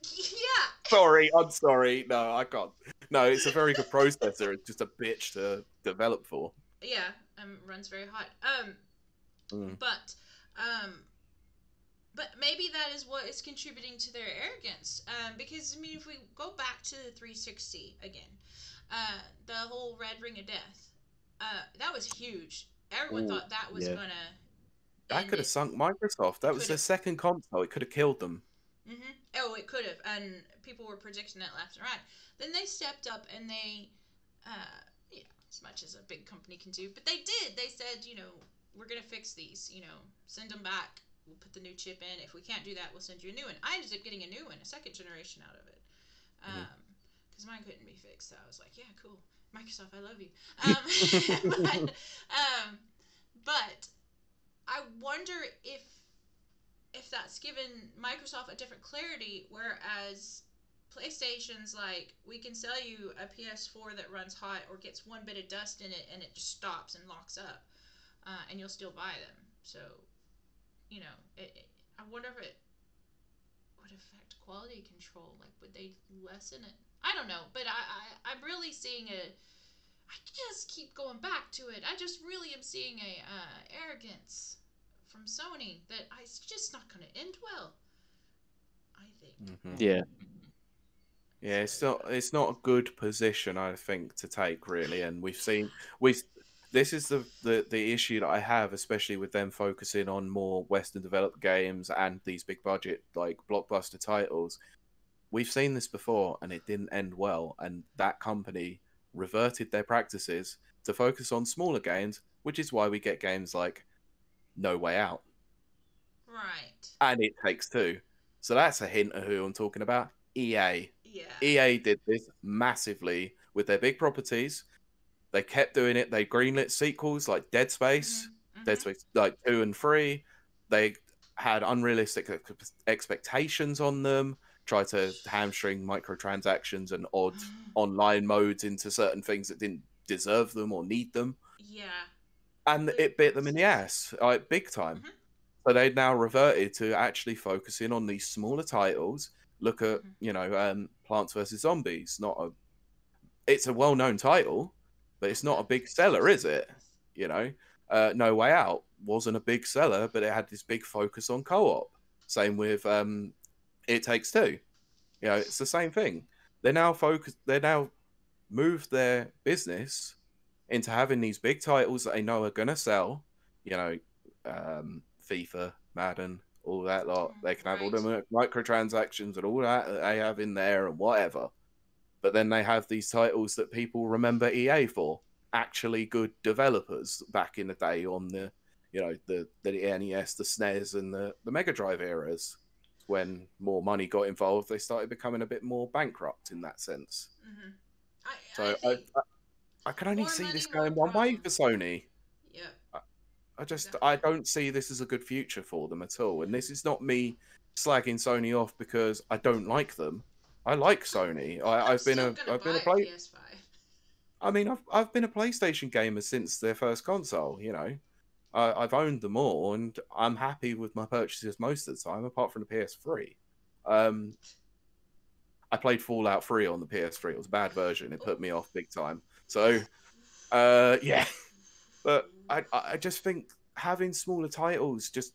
Yeah. Sorry, I'm sorry. No, I can't. No, it's a very good processor. It's just a bitch to develop for. Yeah, runs very hot. Mm. But maybe that is what is contributing to their arrogance. Because I mean, if we go back to the 360 again, the whole Red Ring of Death, that was huge. Everyone Ooh, thought that was yeah. gonna That end could have it. sunk Microsoft. That was their Could've. second console. It could have killed them. Mm-hmm. Oh, it could have, and people were predicting it left and right. Then they stepped up and they, you know, as much as a big company can do, but they did. They said, we're gonna fix these. Send them back. We'll put the new chip in. If we can't do that, we'll send you a new one. I ended up getting a new one, a second generation out of it, because mine couldn't be fixed. So I was like, yeah, cool, Microsoft, I love you. But I wonder if that's given Microsoft a different clarity, whereas PlayStation's like, we can sell you a PS4 that runs hot or gets one bit of dust in it and it just stops and locks up, and you'll still buy them. So, I wonder if it would affect quality control. Like, would they lessen it? I don't know, but I'm really seeing I just keep going back to it. I just really am seeing a arrogance from Sony that it's just not going to end well, I think. Mm-hmm. Yeah. Yeah, So, it's not a good position, I think, to take really. And this is the issue that I have, especially with them focusing on more Western developed games and these big budget like blockbuster titles. We've seen this before and it didn't end well, and that company reverted their practices to focus on smaller games, which is why we get games like No Way Out right. and It Takes Two. So that's a hint of who I'm talking about. EA. Yeah. EA did this massively with their big properties. They kept doing it. They greenlit sequels like Dead Space, Mm-hmm. Dead Space like 2 and 3. They had unrealistic expectations on them, tried to hamstring microtransactions and odd online modes into certain things that didn't deserve them or need them. Yeah. And it bit them in the ass, like big time. Mm-hmm. So they've now reverted to actually focusing on these smaller titles. Look at, Plants vs. Zombies. It's a well-known title, but it's not a big seller, is it? No Way Out wasn't a big seller, but it had this big focus on co-op. Same with It Takes Two. It's the same thing. They're now moved their business into having these big titles that they know are gonna sell. FIFA, Madden, all that lot. They can have all the microtransactions and all that they have in there and whatever. But then they have these titles that people remember EA for. Actually good developers back in the day on the NES, the SNES, and the Mega Drive eras. When more money got involved, they started becoming a bit more bankrupt in that sense. Mm-hmm. So I can only see this going one way for Sony. Yeah. I don't see this as a good future for them at all. And this is not me slagging Sony off because I don't like them. I like Sony. I've been a PS5. I mean, I've been a PlayStation gamer since their first console. I've owned them all, and I'm happy with my purchases most of the time, apart from the PS3. I played Fallout 3 on the PS3. It was a bad version. It put me off big time. So, yeah. But I just think having smaller titles just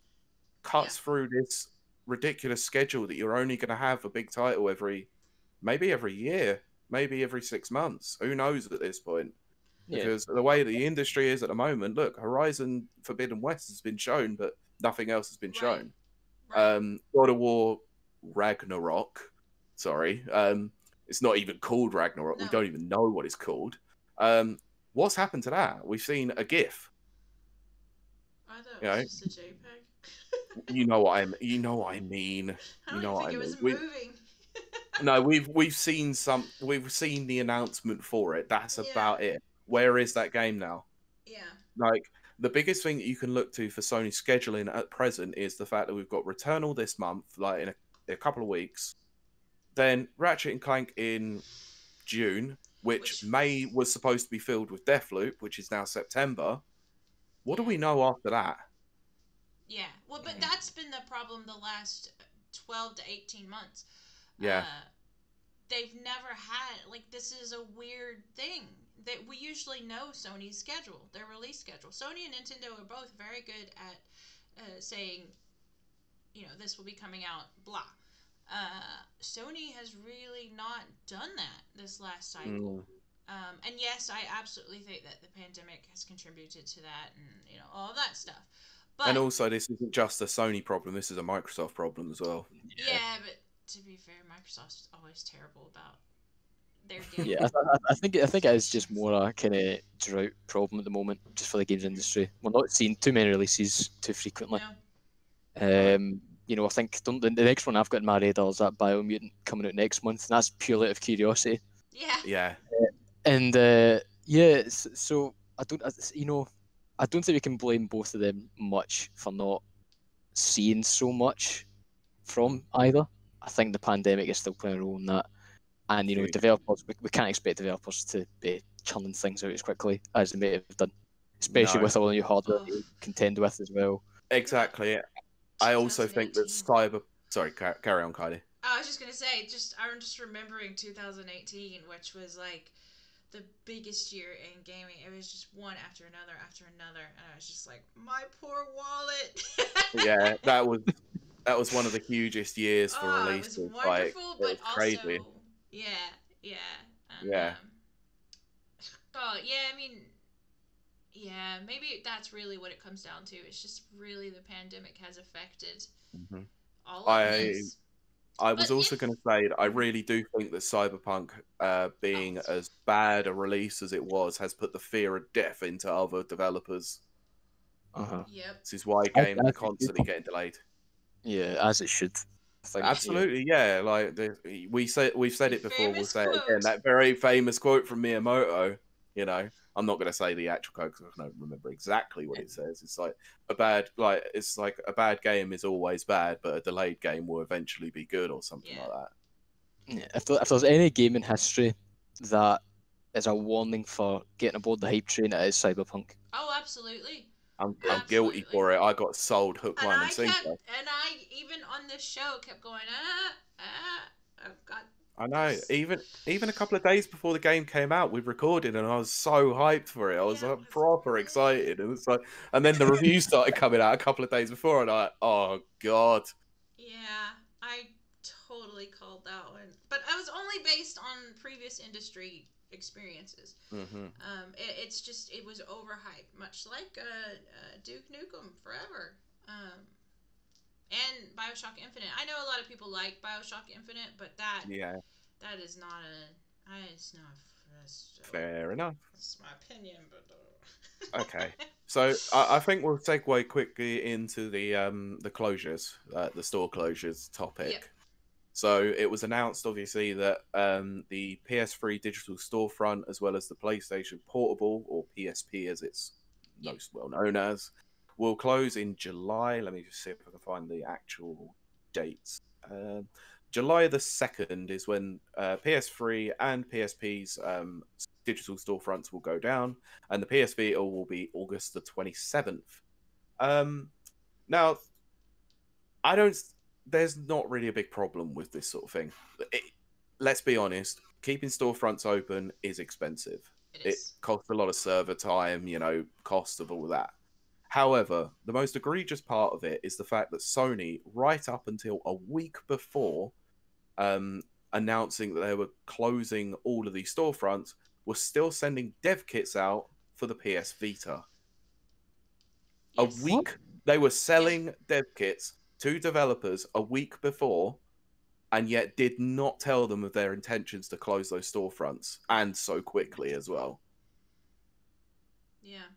cuts through this ridiculous schedule that you're only going to have a big title maybe every year, maybe every 6 months. Who knows at this point? Because the way the industry is at the moment, look, Horizon Forbidden West has been shown, but nothing else has been shown. God of War Ragnarok, sorry, it's not even called Ragnarok. No. We don't even know what it's called. What's happened to that? We've seen a GIF. I thought it was just a JPEG. You know what I mean. You know what I mean. I don't even think it was moving. No, we've seen the announcement for it. That's about it. Where is that game now? Yeah. Like, the biggest thing that you can look to for Sony scheduling at present is the fact that we've got Returnal this month, like in a couple of weeks. Then Ratchet and Clank in June, which May was supposed to be filled with Deathloop, which is now September. What do we know after that? Yeah. Well, but that's been the problem the last 12 to 18 months. Yeah. They've never had, like, this is a weird thing. That we usually know Sony's schedule, their release schedule. Sony and Nintendo are both very good at saying, you know, this will be coming out, blah. Sony has really not done that this last cycle. And yes, I absolutely think that the pandemic has contributed to that and, you know, all of that stuff. But, and also, this isn't just a Sony problem, this is a Microsoft problem as well. Yeah, but to be fair, Microsoft's always terrible about their game. Yeah, I think it is just more a kind of drought problem at the moment, just for the games industry. We're not seeing too many releases too frequently. No. You know, I think the next one I've got in my radar is that Biomutant coming out next month, and that's purely out of curiosity. Yeah. Yeah. And so I don't think we can blame both of them much for not seeing so much from either. I think the pandemic is still playing a role in that. And, you know, developers, we can't expect developers to be churning things out as quickly as they may have done, especially with all the new hardware to contend with as well. Exactly. I also think that Sorry, carry on, Kylie. I was just going to say, I'm just remembering 2018, which was like the biggest year in gaming. It was just one after another, and I was just like, my poor wallet. Yeah, that was one of the hugest years for releases. It was wonderful, but also crazy. Yeah. And, yeah. I mean, yeah, maybe that's really what it comes down to. It's just really the pandemic has affected all of this. I was also going to say that I really do think that Cyberpunk, being as bad a release as it was, has put the fear of death into other developers. Yep. This is why games are constantly getting delayed. Yeah, as it should. Absolutely, yeah. Like we've said it before. We'll say it again. That very famous quote from Miyamoto. You know, I'm not going to say the actual quote because I don't remember exactly what it says. It's like a bad game is always bad, but a delayed game will eventually be good, or something like that. Yeah, if there's any game in history that is a warning for getting aboard the hype train, it is Cyberpunk. Oh, absolutely. I'm guilty for it. I got sold hook, line, and sinker. And I, even on this show, kept going, I've got... I know. Even a couple of days before the game came out, we recorded, and I was so hyped for it. I was like proper excited. It was like, and then the reviews started coming out a couple of days before, and I, oh god. Yeah, I totally called that one, but I was only based on previous industry experiences. It's just, it was overhyped, much like Duke Nukem Forever. And BioShock Infinite. I know a lot of people like BioShock Infinite, but that is not it's not fair enough. That's my opinion, but okay. So I think we'll segue quickly into the closures, the store closures topic. Yep. So it was announced, obviously, that the PS3 digital storefront, as well as the PlayStation Portable, or PSP as it's most well known as, will close in July. Let me just see if I can find the actual dates. July the 2nd is when PS3 and PSP's digital storefronts will go down, and the PS Vita will be August the 27th. Now, there's not really a big problem with this sort of thing. Let's be honest, keeping storefronts open is expensive. It It is. costs a lot of server time, cost of all that. However, the most egregious part of it is the fact that Sony, right up until a week before announcing that they were closing all of these storefronts, were still sending dev kits out for the PS Vita. A Yes. week. They were selling dev kits to developers a week before, and yet did not tell them of their intentions to close those storefronts, and so quickly as well. Yeah.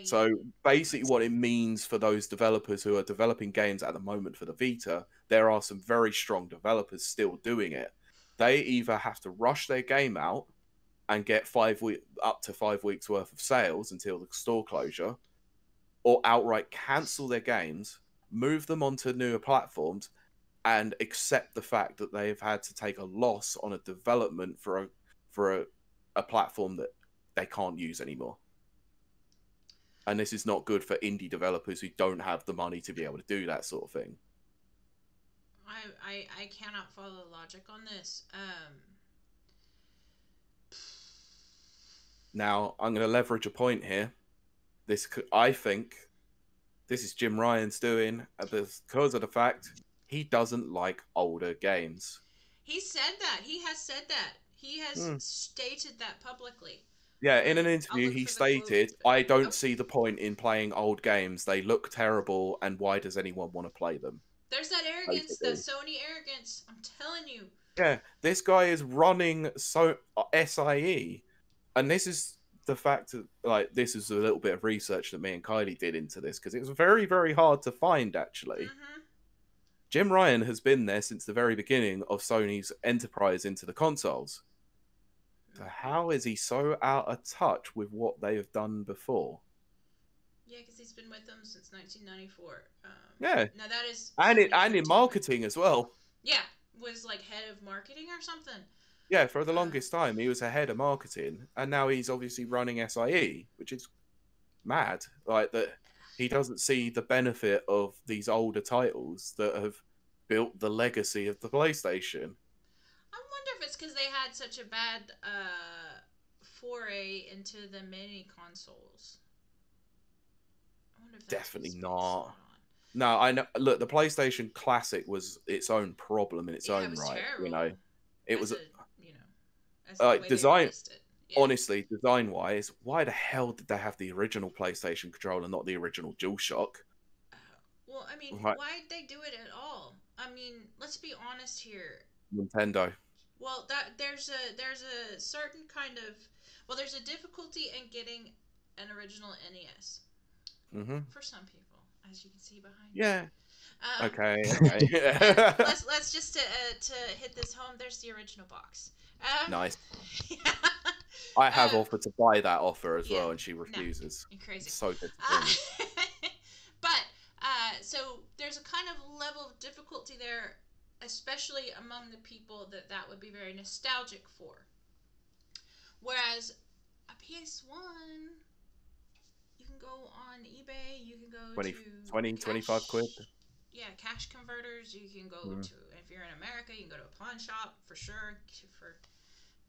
So basically what it means for those developers who are developing games at the moment for the Vita, there are some very strong developers still doing it. They either have to rush their game out and get up to 5 weeks worth of sales until the store closure, or outright cancel their games, move them onto newer platforms, and accept the fact that they've had to take a loss on a development for a platform that they can't use anymore. And this is not good for indie developers who don't have the money to be able to do that sort of thing. I cannot follow logic on this. Now, I'm going to leverage a point here. I think this is Jim Ryan's doing because of the fact he doesn't like older games. He said that. He has said that. He has stated that publicly. Yeah, in an interview, he stated, I don't see the point in playing old games. They look terrible, and why does anyone want to play them? There's that arrogance, that Sony arrogance. I'm telling you. Yeah, this guy is running SIE, and this is the fact that, this is a little bit of research that me and Kylie did into this, because it was very, very hard to find, actually. Jim Ryan has been there since the very beginning of Sony's enterprise into the consoles. So how is he so out of touch with what they have done before? Yeah, because he's been with them since 1994. Yeah. Now that is... And in marketing as well. Yeah, was like head of marketing or something. Yeah, for the longest time he was a head of marketing, and now he's obviously running SIE, which is mad. Like, that he doesn't see the benefit of these older titles that have built the legacy of the PlayStation. I wonder if it's because they had such a bad foray into the mini consoles. I wonder if that's Definitely not. No, I know. Look, the PlayStation Classic was its own problem in its own right. Terrible. It was like design. Yeah. Honestly, design-wise, why the hell did they have the original PlayStation controller, not the original DualShock? Well, I mean, why'd they do it at all? I mean, let's be honest here. Nintendo. Well, there's a certain kind of there's a difficulty in getting an original NES. For some people, as you can see behind me. Yeah. Okay. let's just to hit this home. There's the original box. Nice. Yeah. I have offered to buy that offer as well, and she refuses. You're crazy. It's so disappointing. But so there's a kind of level of difficulty there, especially among the people that would be very nostalgic for. Whereas a PS1, you can go on eBay, you can go 20, 25 quid. Yeah, cash converters. You can go to, if you're in America, you can go to a pawn shop for sure for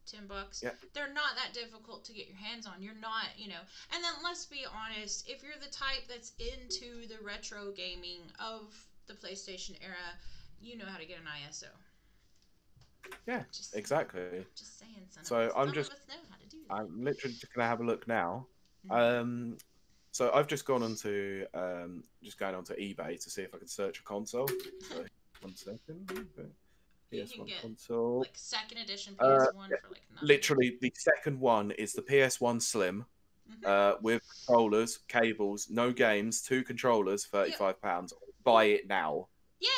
$10. Yeah. They're not that difficult to get your hands on. You're not, and then let's be honest, if you're the type that's into the retro gaming of the PlayStation era, you know how to get an ISO. Yeah, exactly. Just saying, son. So I'm literally just gonna have a look now. So I've just gone onto eBay to see if I can search a console. So 1 second. PS1 console. Like second edition PS1 for like nothing. Literally, the second one is the PS1 Slim, with controllers, cables, no games, 2 controllers, £35. Buy it now. Yeah,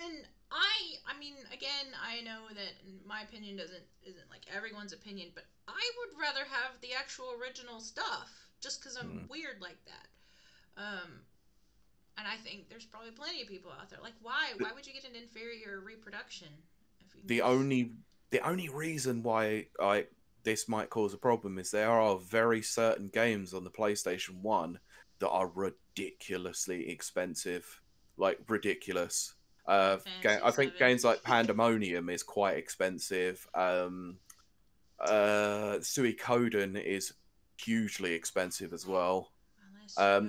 and I mean, again, I know that my opinion isn't like everyone's opinion, but I would rather have the actual original stuff. Just because I'm weird like that. And I think there's probably plenty of people out there. Like, why? Why would you get an inferior reproduction? The only reason why this might cause a problem is there are very certain games on the PlayStation 1 that are ridiculously expensive. Like, ridiculous. I think games like Pandemonium is quite expensive. Suikoden is hugely expensive as well.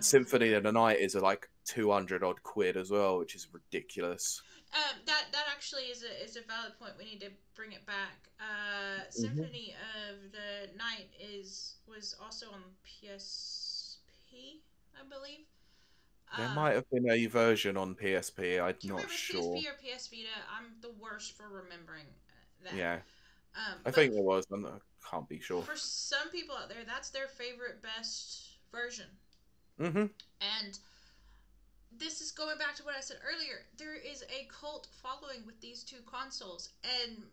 Symphony of the Night is like 200 odd quid as well, which is ridiculous. That actually is a valid point. We need to bring it back. Symphony of the Night was also on PSP, I believe. There might have been a version on PSP. I'm Can't not remember sure. PSP or PS Vita. I'm the worst for remembering that. Yeah, I think there was. I can't be sure. For some people out there, that's their favorite, best version. Mm-hmm. And this is going back to what I said earlier. There is a cult following with these two consoles, and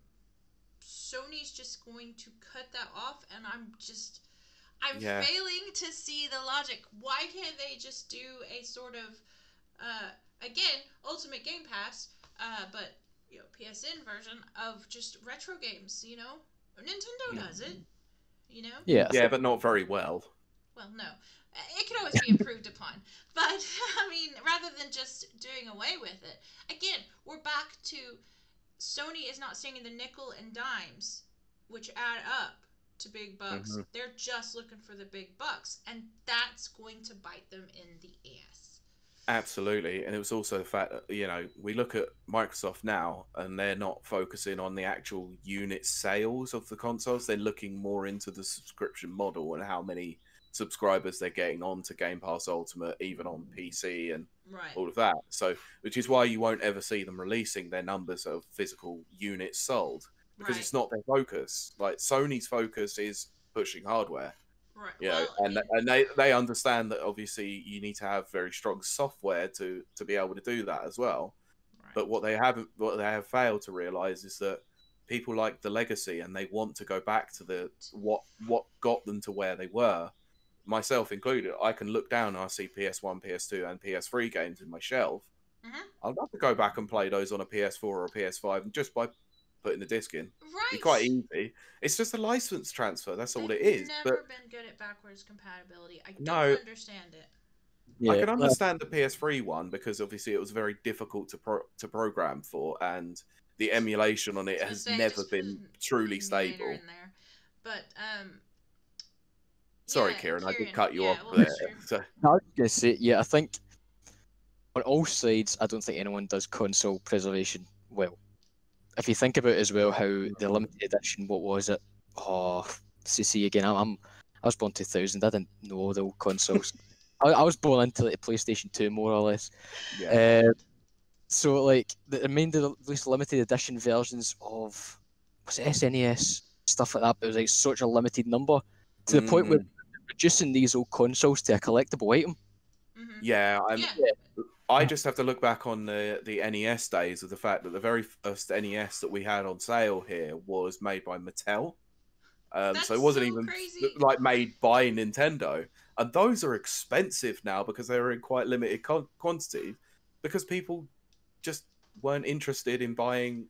Sony's just going to cut that off. And I'm failing to see the logic. Why can't they just do a sort of, again, Ultimate Game Pass, but PSN version of just retro games? Nintendo does it. Yeah, but not very well. Well, no. It can always be improved upon. But, I mean, rather than just doing away with it, again, we're back to Sony is not seeing the nickel and dimes, which add up to big bucks. Mm-hmm. They're just looking for the big bucks, and that's going to bite them in the ass. Absolutely. And it was also the fact that, we look at Microsoft now and they're not focusing on the actual unit sales of the consoles. They're looking more into the subscription model and how many subscribers they're getting onto Game Pass Ultimate, even on PC and all of that. So, which is why you won't ever see them releasing their numbers of physical units sold, because it's not their focus. Like Sony's focus is pushing hardware. Right. And they understand that obviously you need to have very strong software to be able to do that as well. Right. But what they have failed to realize is that people like the legacy and they want to go back to what got them to where they were. Myself included, I can look down and I see PS1, PS2, and PS3 games in my shelf. Mm-hmm. I'd love to go back and play those on a PS4 or a PS5 just by putting the disc in. Right. It's quite easy. It's just a license transfer. That's all it is. I've never been good at backwards compatibility. I don't understand it. Yeah, I can understand the PS3 one because obviously it was very difficult to program for, and the emulation on it has never been truly stable. In there. But sorry, Ciaran, I did cut you off there. So. I was gonna say, I think on all sides, I don't think anyone does console preservation well. If you think about it as well, how the limited edition, what was it? Oh, CC again. I was born 2000. I didn't know the old consoles. I was born into the PlayStation 2 more or less. Yeah. So like the released limited edition versions of SNES stuff like that. But it was like such a limited number to the point where reducing these old consoles to a collectible item. Mm-hmm. Yeah, I just have to look back on the NES days of the fact that the very first NES that we had on sale here was made by Mattel. So it wasn't even like made by Nintendo. And those are expensive now because they were in quite limited quantity, because people just weren't interested in buying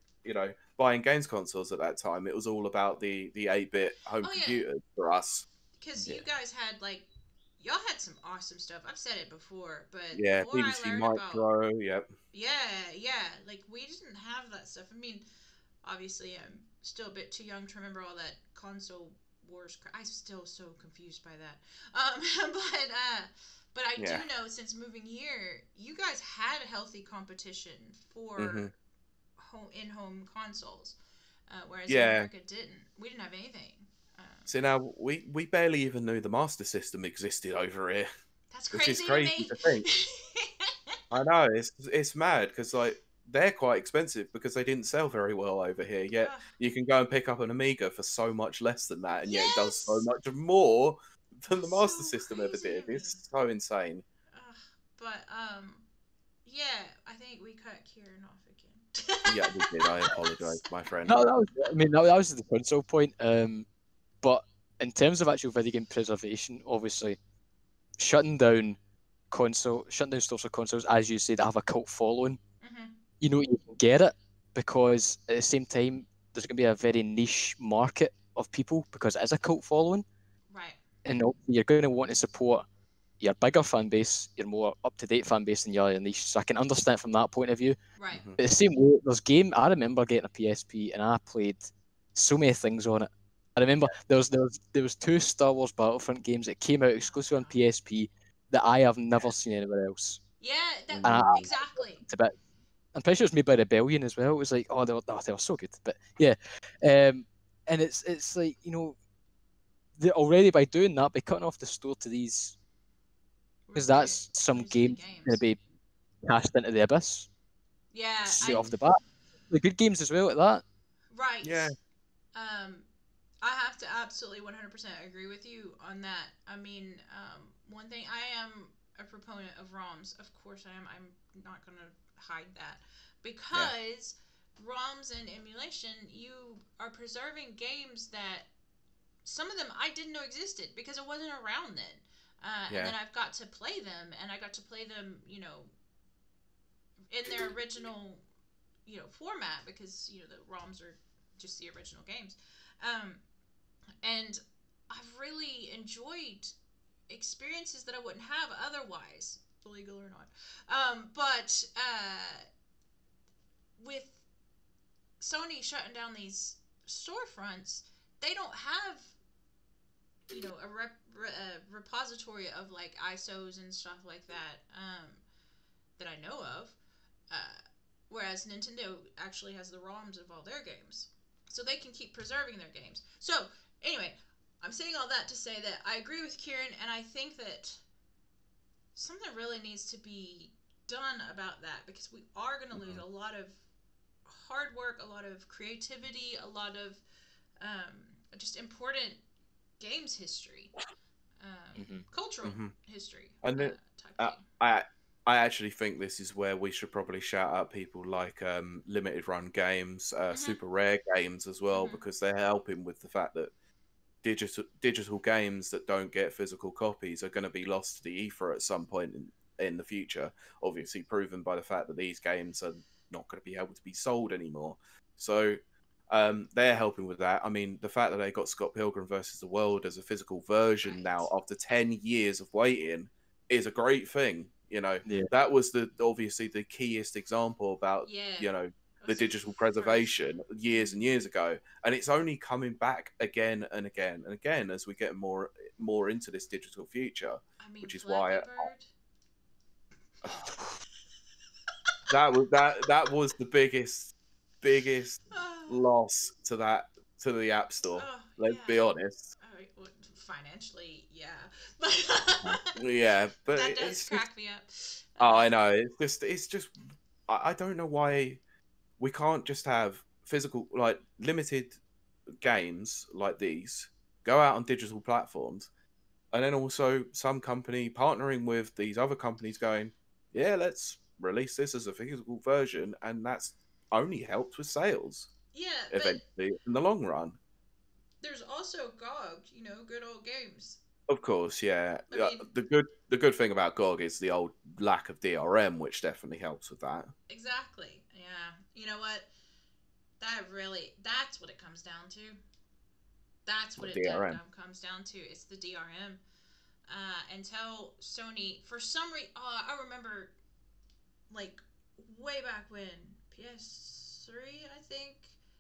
games consoles at that time. It was all about the 8-bit home computers for us. Because you guys had y'all had some awesome stuff. I've said it before, but yeah, the more BBC I learned Micro, about, like we didn't have that stuff. I mean, obviously, I'm still a bit too young to remember all that console wars. I'm still so confused by that. But I do know since moving here, you guys had a healthy competition for in-home consoles, whereas America didn't. We didn't have anything. So now we barely even knew the Master System existed over here. That's crazy. Which is crazy to think. I know, it's mad because they're quite expensive because they didn't sell very well over here. Yet you can go and pick up an Amiga for so much less than that, and yet it does so much more than the Master System ever did. It's so insane. But I think we cut Ciaran off again. Yeah, we did. I apologise, my friend. No, that was the console point. But in terms of actual video game preservation, obviously, shutting down stores of consoles, as you say, that have a cult following, you can get it, because at the same time, there's going to be a very niche market of people because it is a cult following. Right. And you're going to want to support, you're a bigger fan base, you're more up to date fan base than your niche. So I can understand it from that point of view. Right. Mhm. But the same way, there's game. I remember getting a PSP and I played so many things on it. I remember there was 2 Star Wars Battlefront games that came out exclusively on PSP that I have never seen anywhere else. Yeah, that And exactly. it's a bit. I'm pretty sure it was made by Rebellion as well. It was like, oh, they were so good. But yeah, and it's like, you know, already by doing that, by cutting off the store to these, because that's some Releasing the games going to be cast into the abyss Yeah, straight off the bat. The good games as well at that. right. Yeah. I have to absolutely 100% agree with you on that. I mean, one thing, I am a proponent of ROMs. Of course I am. I'm not going to hide that. Because ROMs and emulation, you are preserving games that some of them I didn't know existed because it wasn't around then. And then I've got to play them, and I got to play them, you know, in their original, you know, format, because, you know, the ROMs are just the original games. And I've really enjoyed experiences that I wouldn't have otherwise, illegal or not. But with Sony shutting down these storefronts, they don't have, you know, a repository of like ISOs and stuff like that, that I know of. Whereas Nintendo actually has the ROMs of all their games, so they can keep preserving their games. So anyway, I'm saying all that to say that I agree with Ciaran, and I think that something really needs to be done about that, because we are going to lose a lot of hard work, a lot of creativity, a lot of just important games history, cultural history, And then, type thing. I actually think this is where we should probably shout out people like limited run games, super rare games as well, because they're helping with the fact that digital games that don't get physical copies are going to be lost to the ether at some point in the future. Obviously, proven by the fact that these games are not going to be able to be sold anymore. So they're helping with that. I mean, the fact that they got Scott Pilgrim versus the World as a physical version now after 10 years of waiting is a great thing. You know, that was obviously the keyest example about, you know, the digital preservation years and years ago, and it's only coming back again and again and again as we get more into this digital future. I mean, which is Flappy why Bird. that was the biggest loss to the App Store. Let's be honest. Well, financially, yeah. Yeah, but that does it's crack me up. Oh, I know. It's just I don't know why we can't just have physical, like, limited games like these go out on digital platforms, and then also some company partnering with these other companies going, yeah, let's release this as a physical version, and that's only helped with sales. Yeah, eventually in the long run. There's also GOG, you know, good old games. Of course, yeah. I mean, the good thing about GOG is the old lack of DRM, which definitely helps with that. Exactly. Yeah. You know what? That's what it comes down to. That's what it comes down to. It's the DRM. Until Sony, for some reason, I remember, like, way back when, PS3, I think,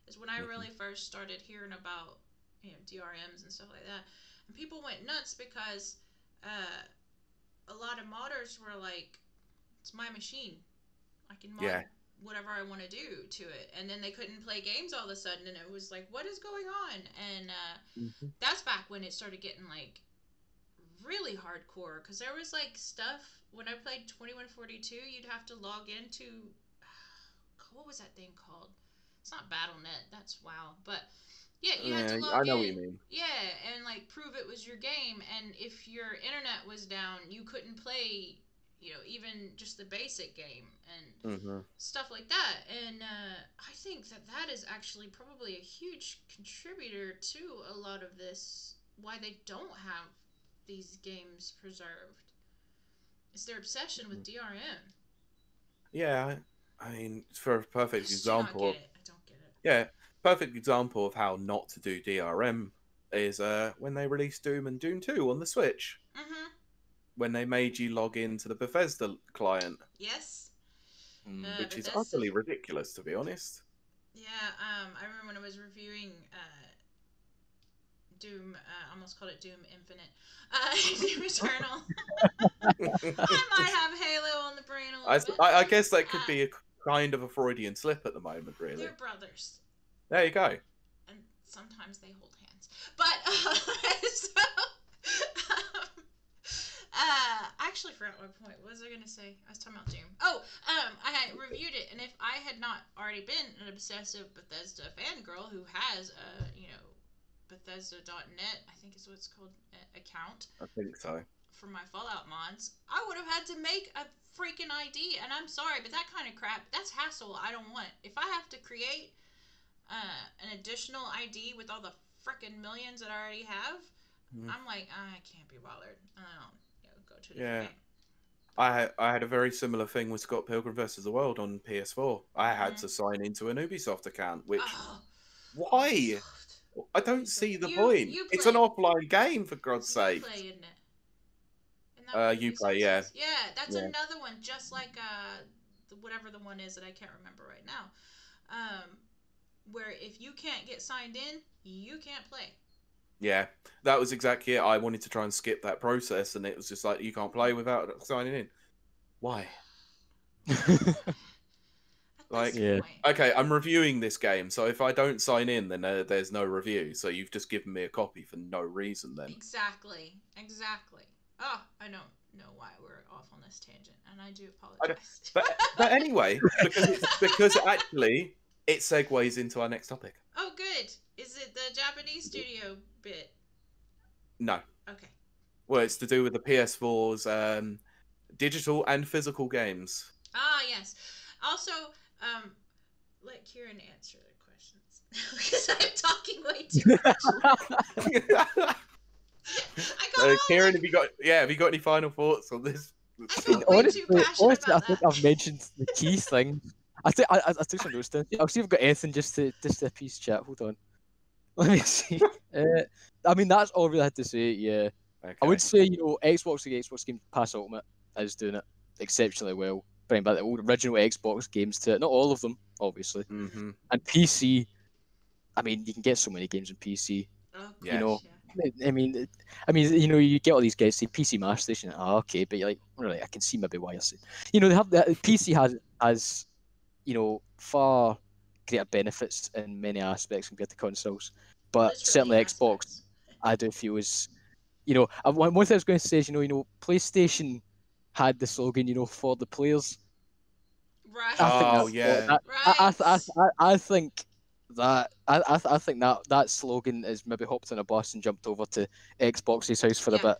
is when I really first started hearing about, you know, DRMs and stuff like that. And people went nuts because a lot of modders were like, it's my machine. I can mod whatever I want to do to it. And then they couldn't play games all of a sudden, and it was like, what is going on? And that's back when it started getting, like, really hardcore, because there was, like, stuff when I played 2142, you'd have to log into, what was that thing called? It's not Battle.net, that's WoW, but yeah, you had to log in. I know what you mean. Yeah, and, like, prove it was your game, and if your internet was down, you couldn't play, you know, even just the basic game and stuff like that. And I think that is actually probably a huge contributor to a lot of this, why they don't have these games preserved. It's their obsession with DRM. Yeah, I mean, for a perfect example. I don't get it. Yeah, perfect example of how not to do DRM is when they released Doom and Doom 2 on the Switch. when they made you log into the Bethesda client, Yes. which is Bethesda. utterly ridiculous, to be honest. Yeah. I remember when I was reviewing Doom. I almost called it Doom Infinite. Doom Eternal. I might have Halo on the brain a little bit. I guess that could be a kind of a Freudian slip at the moment, really. They're brothers. There you go. And sometimes they hold hands. But, so, I actually forgot my point. What was I going to say? I was talking about Doom. Oh, I had reviewed it, and if I had not already been an obsessive Bethesda fangirl who has Bethesda.net, I think is what it's called, account. I think so. For my Fallout mods, I would have had to make a freaking ID, and I'm sorry, but that kind of crap, that's hassle I don't want. If I have to create an additional ID with all the freaking millions that I already have, I'm like, I can't be bothered. Go to a different game. I had a very similar thing with Scott Pilgrim vs. the World on PS4. I had to sign into an Ubisoft account, which why? Ubisoft. I don't see the point. It's an offline game, for God's sake. Uplay, isn't it? Uplay, yeah. Yeah, that's another one, just like whatever the one is that I can't remember right now. Where if you can't get signed in, you can't play. Yeah, that was exactly it. I wanted to try and skip that process, and it was just like, you can't play without signing in. Why? Like, okay, I'm reviewing this game, so if I don't sign in, then there's no review. So you've just given me a copy for no reason, then. Exactly. Oh, I don't know why we're off on this tangent, and I do apologize. But anyway, because actually, it segues into our next topic. Oh, good. Is it the Japanese studio bit? No. Okay. Well, it's to do with the PS4's digital and physical games. Ah, yes. Also, let Ciaran answer the questions because I'm talking way too much. Ciaran, have you got any final thoughts on this? Honestly, I think I've mentioned the key thing. I took some notes down. I'll see if I've got anything just to piece chat. Hold on. Let me see. I mean, that's all I really had to say. Yeah, okay. I would say Xbox Game Pass Ultimate is doing it exceptionally well. Bringing back the old original Xbox games to it. Not all of them, obviously. Mm-hmm. And PC. I mean, you can get so many games on PC. Oh, gosh, I mean, you get all these guys say PC Master Station. Okay, but you're like, really, I can see maybe why you're saying. They have the PC has far greater benefits in many aspects compared to consoles, but certainly Xbox, I do feel is, one thing I was going to say is, PlayStation had the slogan, for the players. Right. I think I think that slogan is maybe hopped on a bus and jumped over to Xbox's house for a bit.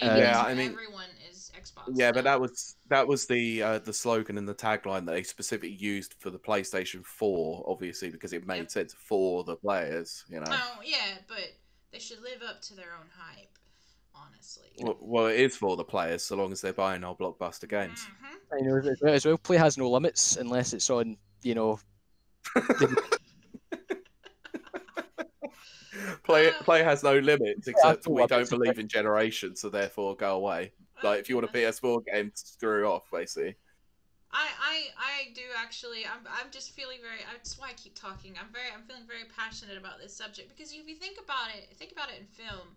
I mean, everyone is Xbox. Yeah, but that was the slogan and the tagline that they specifically used for the PlayStation 4, obviously, because it made sense for the players. Oh yeah, but they should live up to their own hype, honestly. Well, it is for the players, so long as they're buying our blockbuster games. Mm-hmm. As well, play has no limits unless it's on, Play has no limits, except we don't believe in generation, so therefore go away. Like, if you want a PS4 game, screw off, basically. I do actually. I'm just feeling very. That's why I keep talking. I'm feeling very passionate about this subject because if you think about it in film.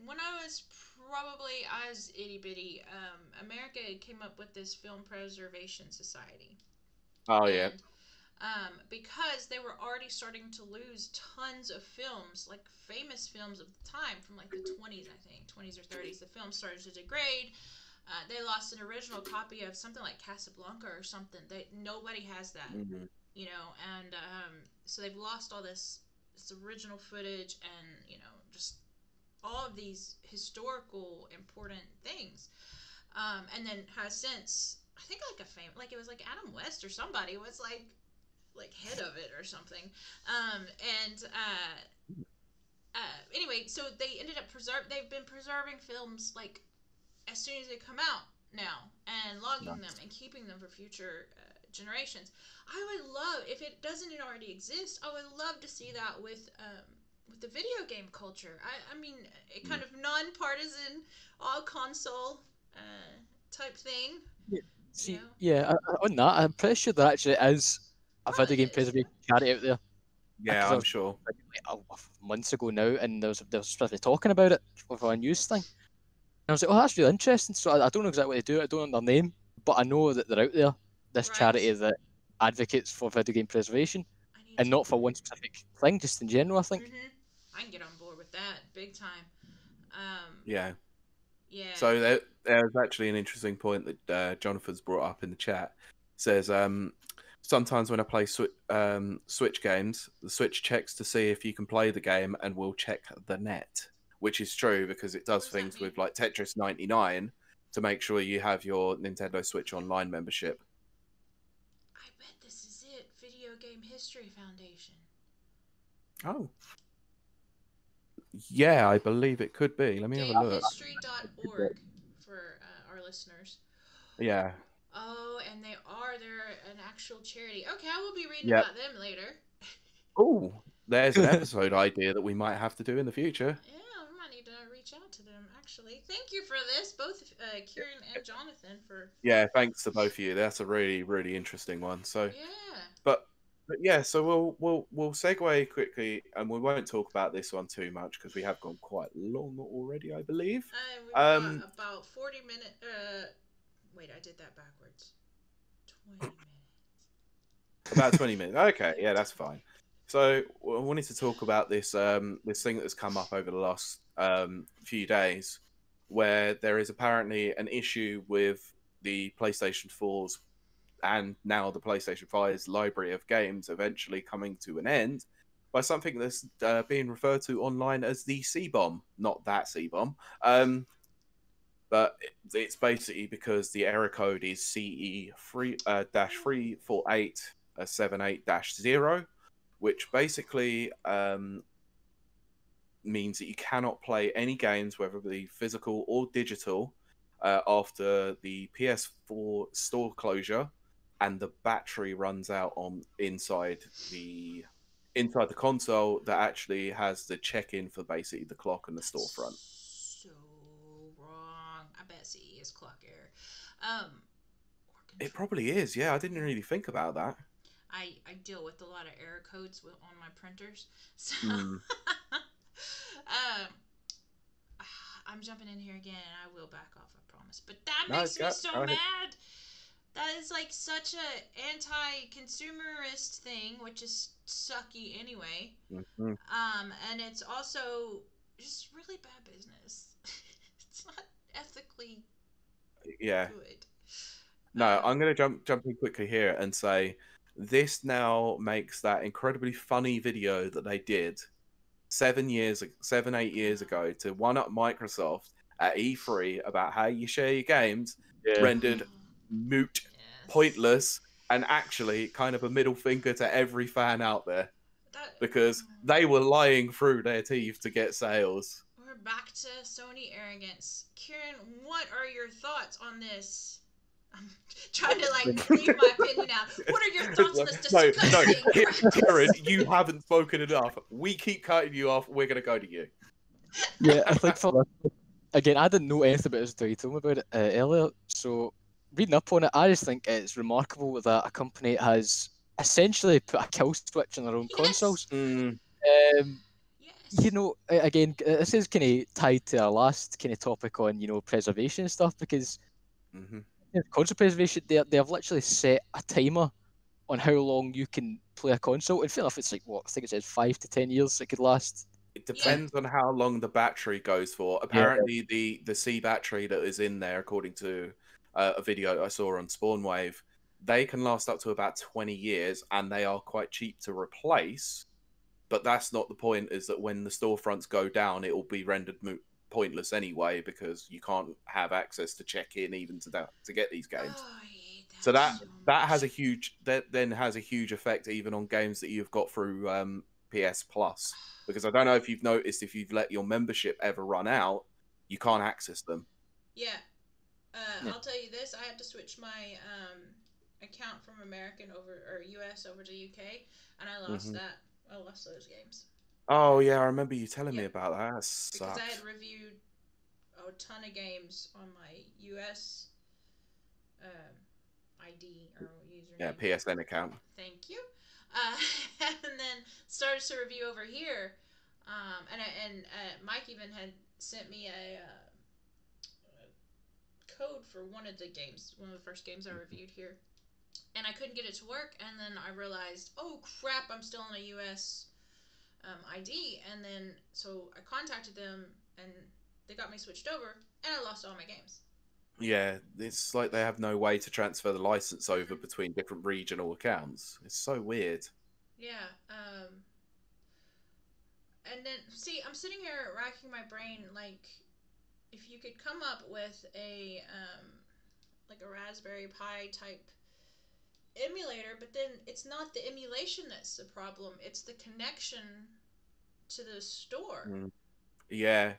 When I was probably as itty bitty, America came up with this Film Preservation Society. Oh yeah. Because they were already starting to lose tons of films, like famous films of the time from like the 20s, I think, 20s or 30s. The film started to degrade. They lost an original copy of something like Casablanca or something. Nobody has that, and so they've lost all this original footage and just all of these historical important things. And then has since, I think it was like Adam West or somebody was like head of it or something. Anyway, so they ended up they've been preserving films like as soon as they come out now and logging them and keeping them for future generations. I would love, if it doesn't already exist, I would love to see that with with the video game culture. I mean, a kind of non-partisan, all console type thing. Yeah. You See, know, yeah, on that, I'm pretty sure there actually is a video probably game is. preservation charity out there. Yeah, Because I I'm was sure. like, months ago now, and there was specifically talking about it with a news thing. And I was like, oh, that's really interesting. So I don't know exactly what they do. I don't know their name, but I know that they're out there. This charity Right. that advocates for video game preservation, I need and to. not for one specific thing, just in general. I think. I can get on board with that big time. Um, Yeah. yeah. So there's actually an interesting point that Jonathan's brought up in the chat. Says sometimes when I play Switch games, the Switch checks to see if you can play the game and will check the net, which is true because it does What does that things mean? with like Tetris 99 to make sure you have your Nintendo Switch Online membership. I bet this is it. Video Game History Foundation. Oh. Yeah, I believe it could be. Let me have a look. Gamehistory.org for our listeners. Yeah. Oh, and they're an actual charity. Okay, I will be reading Yep. about them later. Oh, there's an episode idea that we might have to do in the future. Yeah, we might need to reach out to them, actually. Thank you for this, both Ciaran and Jonathan, for... Yeah, thanks to both of you. That's a really, really interesting one. So, Yeah. but yeah, so we'll segue quickly, and we won't talk about this one too much because we have gone quite long already, I believe. We've got about 40 minutes. Wait, I did that backwards. 20 minutes. About 20 minutes. Okay, yeah, that's fine. So I wanted to talk about this this thing that's come up over the last few days, where there is apparently an issue with the PlayStation 4's and now the PlayStation 5's library of games eventually coming to an end by something that's being referred to online as the C-bomb. Not that C-bomb. But it's basically because the error code is CE-34878-0, which basically means that you cannot play any games, whether it be physical or digital, after the PS4 store closure and the battery runs out on inside the console that actually has the check-in for basically the clock and the storefront. So wrong. I bet CE is clock error. It probably is. Yeah, I didn't really think about that. I deal with a lot of error codes on my printers, so I'm jumping in here again, and I will back off, I promise. But that makes me so mad. That is like such a anti-consumerist thing, which is sucky anyway. And it's also just really bad business. It's not ethically good. No, I'm going to jump in quickly here and say this now makes that incredibly funny video that they did 8 years ago to one up Microsoft at E3 about how you share your games rendered moot, pointless, and actually kind of a middle finger to every fan out there because they were lying through their teeth to get sales. We're back to Sony arrogance. Ciaran, what are your thoughts on this? I'm trying to leave my opinion out. What are your thoughts on this disgusting No, Ciaran, you haven't spoken enough. We keep cutting you off. We're going to go to you. Yeah, I think for this, again, I didn't know anything about this until you told me about it earlier. So reading up on it, I just think it's remarkable that a company has essentially put a kill switch on their own consoles. You know, again, this is kind of tied to our last kind of topic on, you know, preservation and stuff, because console preservation, they have literally set a timer on how long you can play a console. And fair enough, it's like, what, I think it says 5 to 10 years it could last. It depends on how long the battery goes for. Apparently, the C battery that is in there, according to a video I saw on Spawnwave, they can last up to about 20 years, and they are quite cheap to replace. But that's not the point, is that when the storefronts go down, it will be rendered pointless anyway, because you can't have access to check in even to get these games. Oh, I hate that so that so has a huge effect even on games that you've got through PS Plus, because I don't know if you've noticed, if you've let your membership ever run out, you can't access them. Yeah. I'll tell you this, I had to switch my account from US over to UK, and I lost that. I lost those games. Oh yeah, I remember you telling me Yep. about that. That Because I sucks. had reviewed a ton of games on my US ID or Yeah, username. PSN account. Thank you. Uh, and then started to review over here. Mike even had sent me a code for one of the games, one of the first games I reviewed here. And I couldn't get it to work. And then I realized, oh crap, I'm still in a US ID. And then so I contacted them and they got me switched over. And I lost all my games. Yeah, it's like they have no way to transfer the license over Mm-mm. between different regional accounts. It's so weird. Yeah. And then see, I'm sitting here racking my brain like if you could come up with a like a Raspberry Pi type emulator, but then it's not the emulation that's the problem; it's the connection to the store. Mm. Yeah,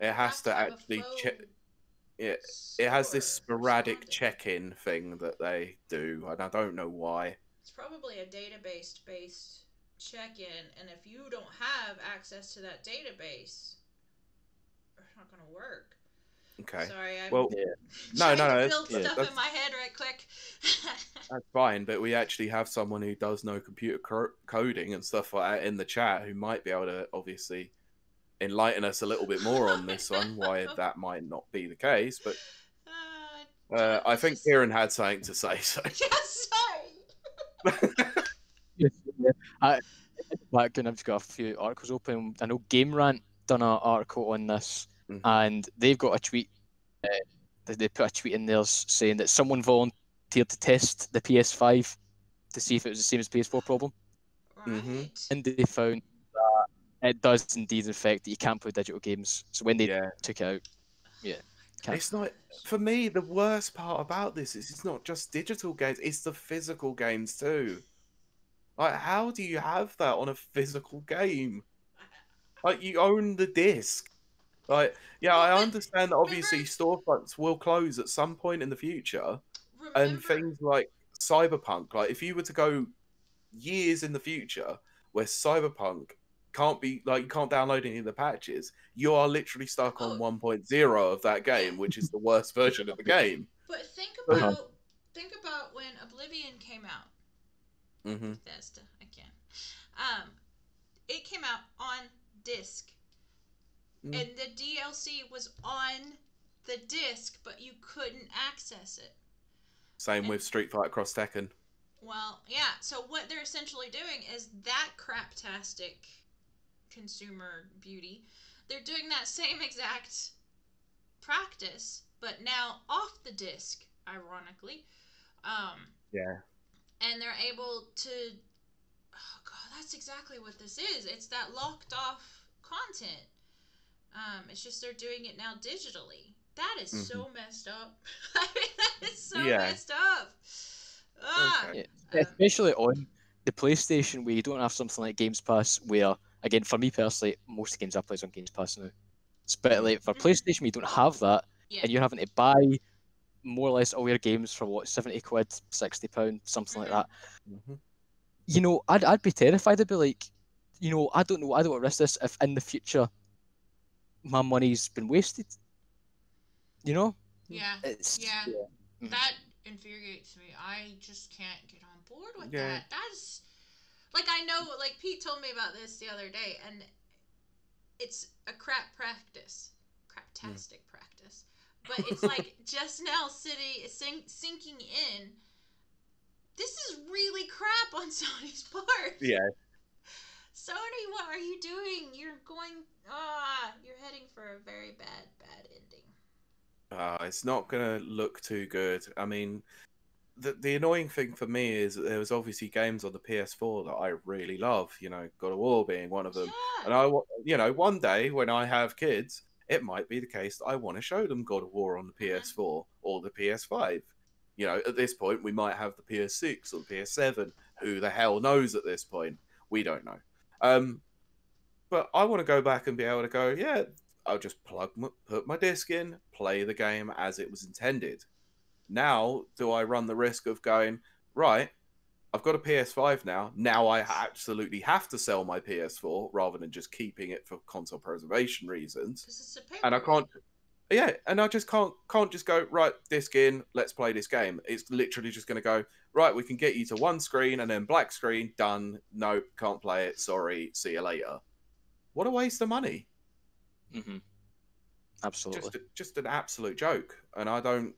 it You has have to to have a actually check. faux It has this store sporadic responding. check-in thing that they do, and I don't know why. It's probably a database based check-in, and if you don't have access to that database, it's not going to work. Okay, Sorry, I'm well, Yeah. no, trying to no, build Yeah. stuff in my head right quick. that's fine. But we actually have someone who does know computer coding and stuff like that in the chat who might be able to obviously enlighten us a little bit more on this one, why No. that might not be the case. But I Let's think just. Ciaran had something to say. So Yes, sorry. Yes, yeah. Back when I've just got a few articles open. I know Game Rant done an article on this, Mhm. and they've got a tweet. They put a tweet in there saying that someone volunteered to test the PS5 to see if it was the same as PS4 problem, Right. and they found that it does indeed affect that you can't play digital games. So when they Yeah, took it out, yeah, can't. it's not for me. The worst part about this is it's not just digital games; it's the physical games too. Like, how do you have that on a physical game? Like, you own the disc. Like, yeah, Well, I but understand that remember, obviously storefronts will close at some point in the future, and remember. things like Cyberpunk. Like, if you were to go years in the future where Cyberpunk can't be like you can't download any of the patches, you are literally stuck on Oh, 1.0 of that yeah. game, which is the worst version of the game. But Uh-huh. think about when Oblivion came out. Hmm. Bethesda again. Um, it came out on disc, and the DLC was on the disc, but you couldn't access it. Same And with Street Fighter Cross Tekken. well, yeah. So what they're essentially doing is that craptastic consumer beauty. They're doing that same exact practice, but now off the disc, ironically. Um, Yeah. and they're able to. Oh god, that's exactly what this is. It's that locked off content. It's just they're doing it now digitally. That is Hmm. so messed up. I mean, that is so Yeah. messed up. Ah, Okay. Yeah, especially on the PlayStation, where you don't have something like Games Pass, where again, for me personally, most of the games I play is on Games Pass now. But like for PlayStation, you don't have that, yeah. and you're having to buy more or less all your games for what, £70, £60, something like that. Hmm. You know, I'd be terrified. I'd be like, you know, I don't know, I don't want to risk this if in the future my money's been wasted. You know, Yeah. it's Yeah. yeah. That infuriates me. I just can't get on board with Yeah. that. That's like I know like Pete told me about this the other day and it's a crap practice. Craptastic practice. But it's like just now sinking in. This is really crap on Sony's part. Yeah. Sony, what are you doing? You're heading for a very bad ending. It's not gonna look too good. I mean, the annoying thing for me is that there was obviously games on the PS4 that I really love. You know, God of War being one of them. Yeah. And you know, one day when I have kids, it might be the case that I want to show them God of War on the PS4 or the PS5. You know, at this point, we might have the PS6 or the PS7. Who the hell knows at this point? We don't know. Um, but I want to go back and be able to go, yeah, I'll just put my disc in, play the game as it was intended. Now, do I run the risk of going, right? I've got a PS5 now. Now I absolutely have to sell my PS4 rather than just keeping it for console preservation reasons. Because it's a And I paperweight. can't. Yeah, and I just can't just go right. Disc in. Let's play this game. It's literally just going to go right. We can get you to one screen and then black screen. Done. Nope, can't play it. Sorry. See you later. What a waste of money. Mm-hmm. Absolutely. Just an absolute joke. And I don't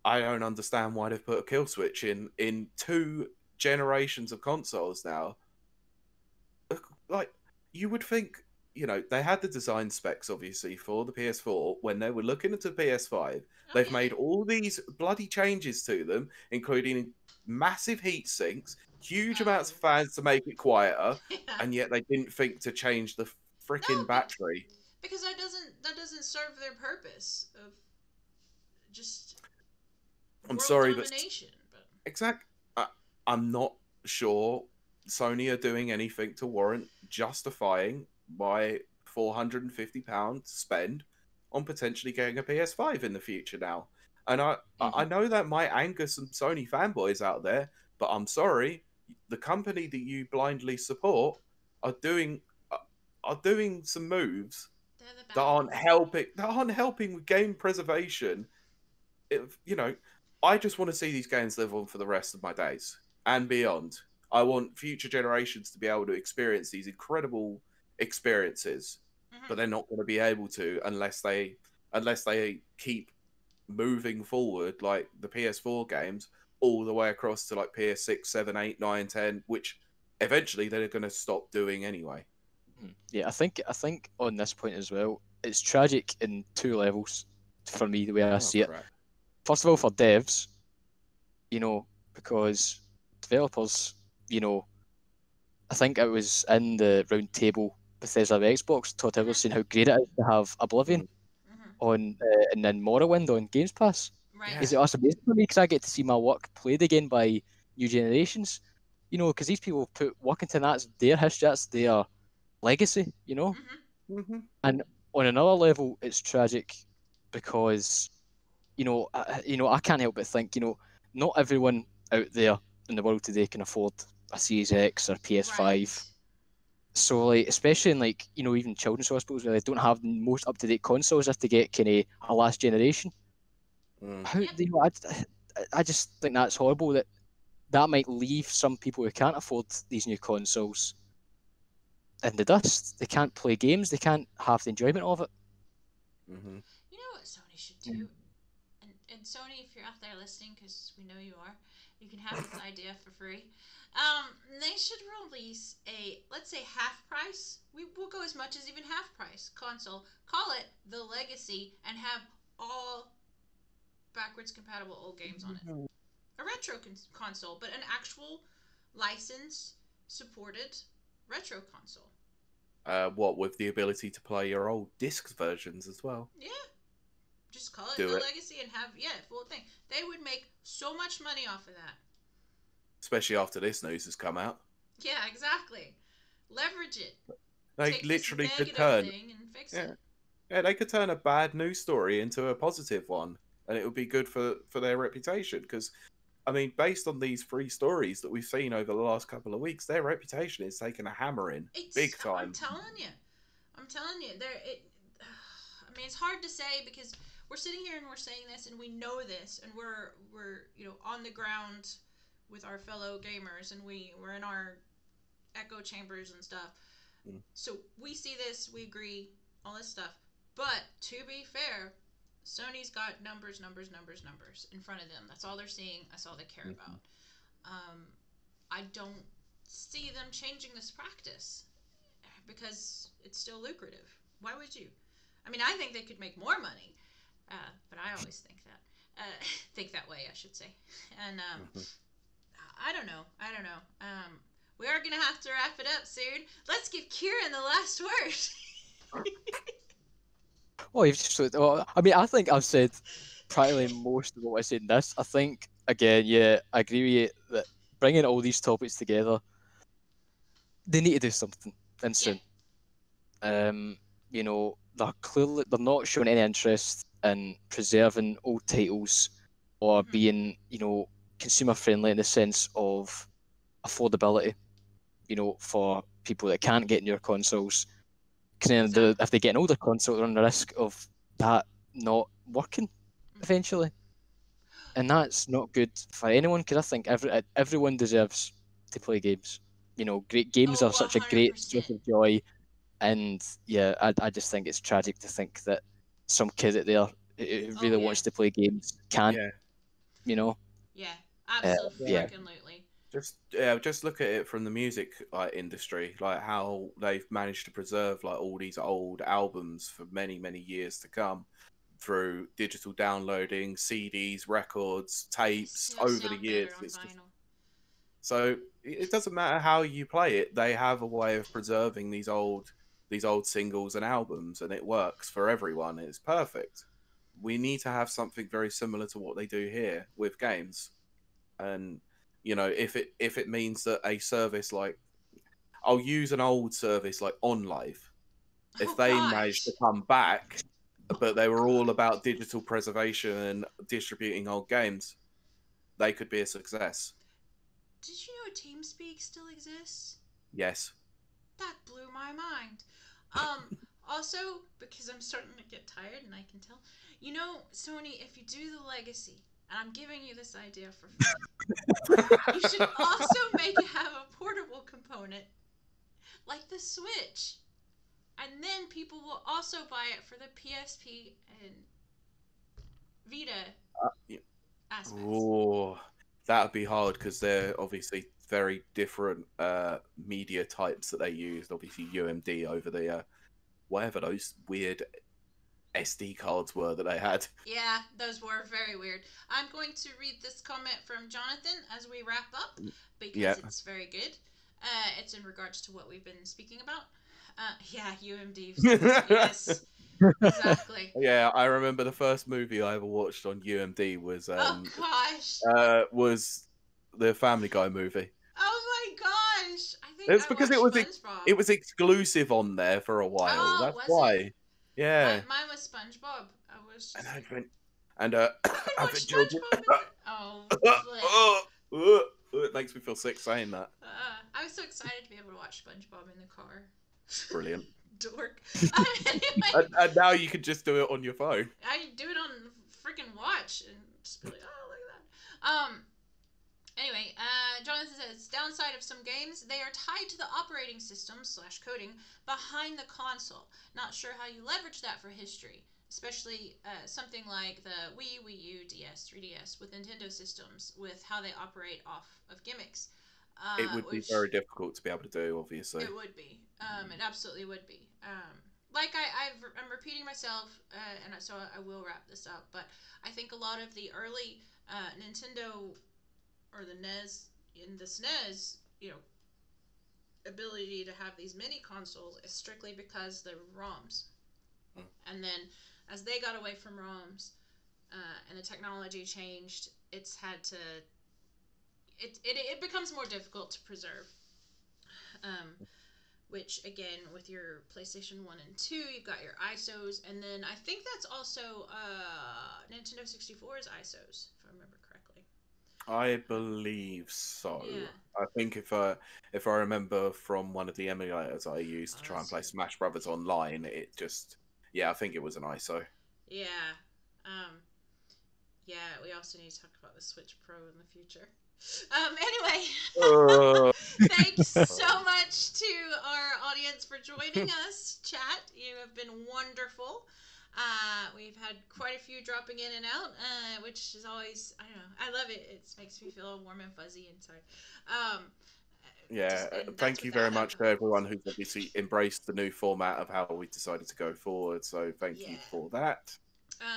understand why they've put a kill switch in 2 generations of consoles now. Like, you would think, they had the design specs obviously for the PS4 when they were looking into the PS5. They've made all these bloody changes to them, including massive heat sinks, huge amounts of fans to make it quieter, Yeah. and yet they didn't think to change the freaking battery. Because that doesn't serve their purpose of just I'm world sorry, domination. but I'm not sure Sony are doing anything to warrant justifying my £450 spend on potentially getting a PS5 in the future now. And I know that might anger some Sony fanboys out there, but I'm sorry, the company that you blindly support are doing some moves that aren't helping with game preservation. I just want to see these games live on for the rest of my days and beyond. I want future generations to be able to experience these incredible experiences, but they're not going to be able to unless they keep moving forward like the PS4 games all the way across to like PS6, 7, 8, 9, 10, which eventually they're going to stop doing anyway. Yeah, I think on this point as well, it's tragic in 2 levels for me, the way I see it. First of all, for devs, because developers, I think it was in the round table Bethesda of Xbox, Todd Howard saying how great it is to have Oblivion on and then Morrowind on Games Pass. Right. Is it also amazing for me because I get to see my work played again by new generations? Because these people put work into that. It's their history, that's their legacy. And on another level, it's tragic because I can't help but think not everyone out there in the world today can afford a Series X or PS5. Right. So like, especially in like even children's hospitals where they don't have the most up to date consoles, have to get kind of a last generation. How I just think that's horrible. That might leave some people who can't afford these new consoles in the dust. They can't play games. They can't have the enjoyment of it. You know what Sony should do? And Sony, if you're out there listening, because we know you are, you can have this idea for free. They should release let's say half price. We'll go as much as even half price console. Call it the Legacy and have all backwards compatible old games on it. A retro console, but an actual licensed, supported retro console. What with the ability to play your old disc versions as well? Yeah. Just call it the Legacy and have full thing. They would make so much money off of that. Especially after this news has come out. Yeah, exactly. Leverage it. They Take literally this could turn thing and fix it. Yeah, they could turn a bad news story into a positive one, and it would be good for their reputation. Because, I mean, based on these 3 stories that we've seen over the last couple of weeks, their reputation is taking a hammering, big time. I'm telling you, I mean, it's hard to say because we're sitting here and we're saying this, and we know this, and we're on the ground with our fellow gamers, and we're in our echo chambers and stuff. So we see this, we agree, all this stuff. But to be fair, Sony's got numbers in front of them. That's all they're seeing. That's all they care about. I don't see them changing this practice because it's still lucrative. Why would you? I mean, I think they could make more money, but I always think that way, I should say. And I don't know. We are gonna have to wrap it up soon. Let's give Ciaran the last word. Well, you've just. I mean, I think I've said probably most of what I said in this. I think again, yeah, I agree with you that bringing all these topics together, they need to do something and soon. They're not showing any interest in preserving old titles or being, consumer friendly in the sense of affordability, you know, for people that can't get newer consoles. Because if they get an older console, they're on the risk of that not working eventually. And that's not good for anyone, because I think everyone deserves to play games. You know, great games are such a great source 100%. of joy. And yeah, I just think it's tragic to think that some kid out there who really wants to play games can't, Yeah. you know? Yeah, Yeah. absolutely. Just look at it from the music industry, like how they've managed to preserve like all these old albums for many years to come through digital downloading, CDs, records, tapes over the years. It's just so it doesn't matter how you play it; they have a way of preserving these old singles and albums, and it works for everyone. It's perfect. We need to have something very similar to what they do here with games, and you know, if it means that a service like I'll use an old service like OnLive, if they managed to come back, but they were all about digital preservation and distributing old games, they could be a success. Did you know TeamSpeak still exists? Yes. That blew my mind. Also, because I'm starting to get tired and I can tell, you know, Sony, if you do the legacy, and I'm giving you this idea for free, you should also make it have a portable component like the Switch. And then people will also buy it for the PSP and Vita Yeah. aspects. Oh, that would be hard because they're obviously very different media types that they used. Obviously, UMD over the whatever those weird SD cards were that they had. Yeah, those were very weird. I'm going to read this comment from Jonathan as we wrap up because it's very good. It's in regards to what we've been speaking about. Yeah, UMD. Yes, exactly. Yeah, I remember the first movie I ever watched on UMD Oh gosh. was the Family Guy movie. Oh my gosh. I think It's I because watched SpongeBob. it was exclusive on there for a while. Oh, That's was it? why. Yeah. Mine was SpongeBob. I was just. And I've been and You can I've watch been children. SpongeBob. Oh. It makes me feel sick saying that. I was so excited to be able to watch SpongeBob in the car. Brilliant. Dork. And now you can just do it on your phone. I do it on freaking watch and just be like, oh, look at that. Anyway, Jonathan says, downside of some games, they are tied to the operating system / coding behind the console. Not sure how you leverage that for history, especially something like the Wii U, DS, 3DS with Nintendo systems, with how they operate off of gimmicks. It would be very difficult to be able to do, obviously. It would be. It absolutely would be. Like I'm repeating myself, and so I will wrap this up. But I think a lot of the early Nintendo or the NES in the SNES, you know, ability to have these mini consoles is strictly because the ROMs. And then as they got away from ROMs and the technology changed, it's had to. It becomes more difficult to preserve. Which again, with your PlayStation 1 and 2, you've got your ISOs, and then I think that's also Nintendo 64's ISOs, if I remember correctly. I believe so. Yeah. I think if I remember from one of the emulators I used to try and play Smash Brothers online, it just I think it was an ISO. Yeah. Yeah, we also need to talk about the Switch Pro in the future. Anyway, thanks so much to our audience for joining us, chat. You have been wonderful. We've had quite a few dropping in and out, which is always, I don't know, I love it. It makes me feel warm and fuzzy inside. Thank you very much to everyone who's obviously embraced the new format of how we decided to go forward. So thank you for that.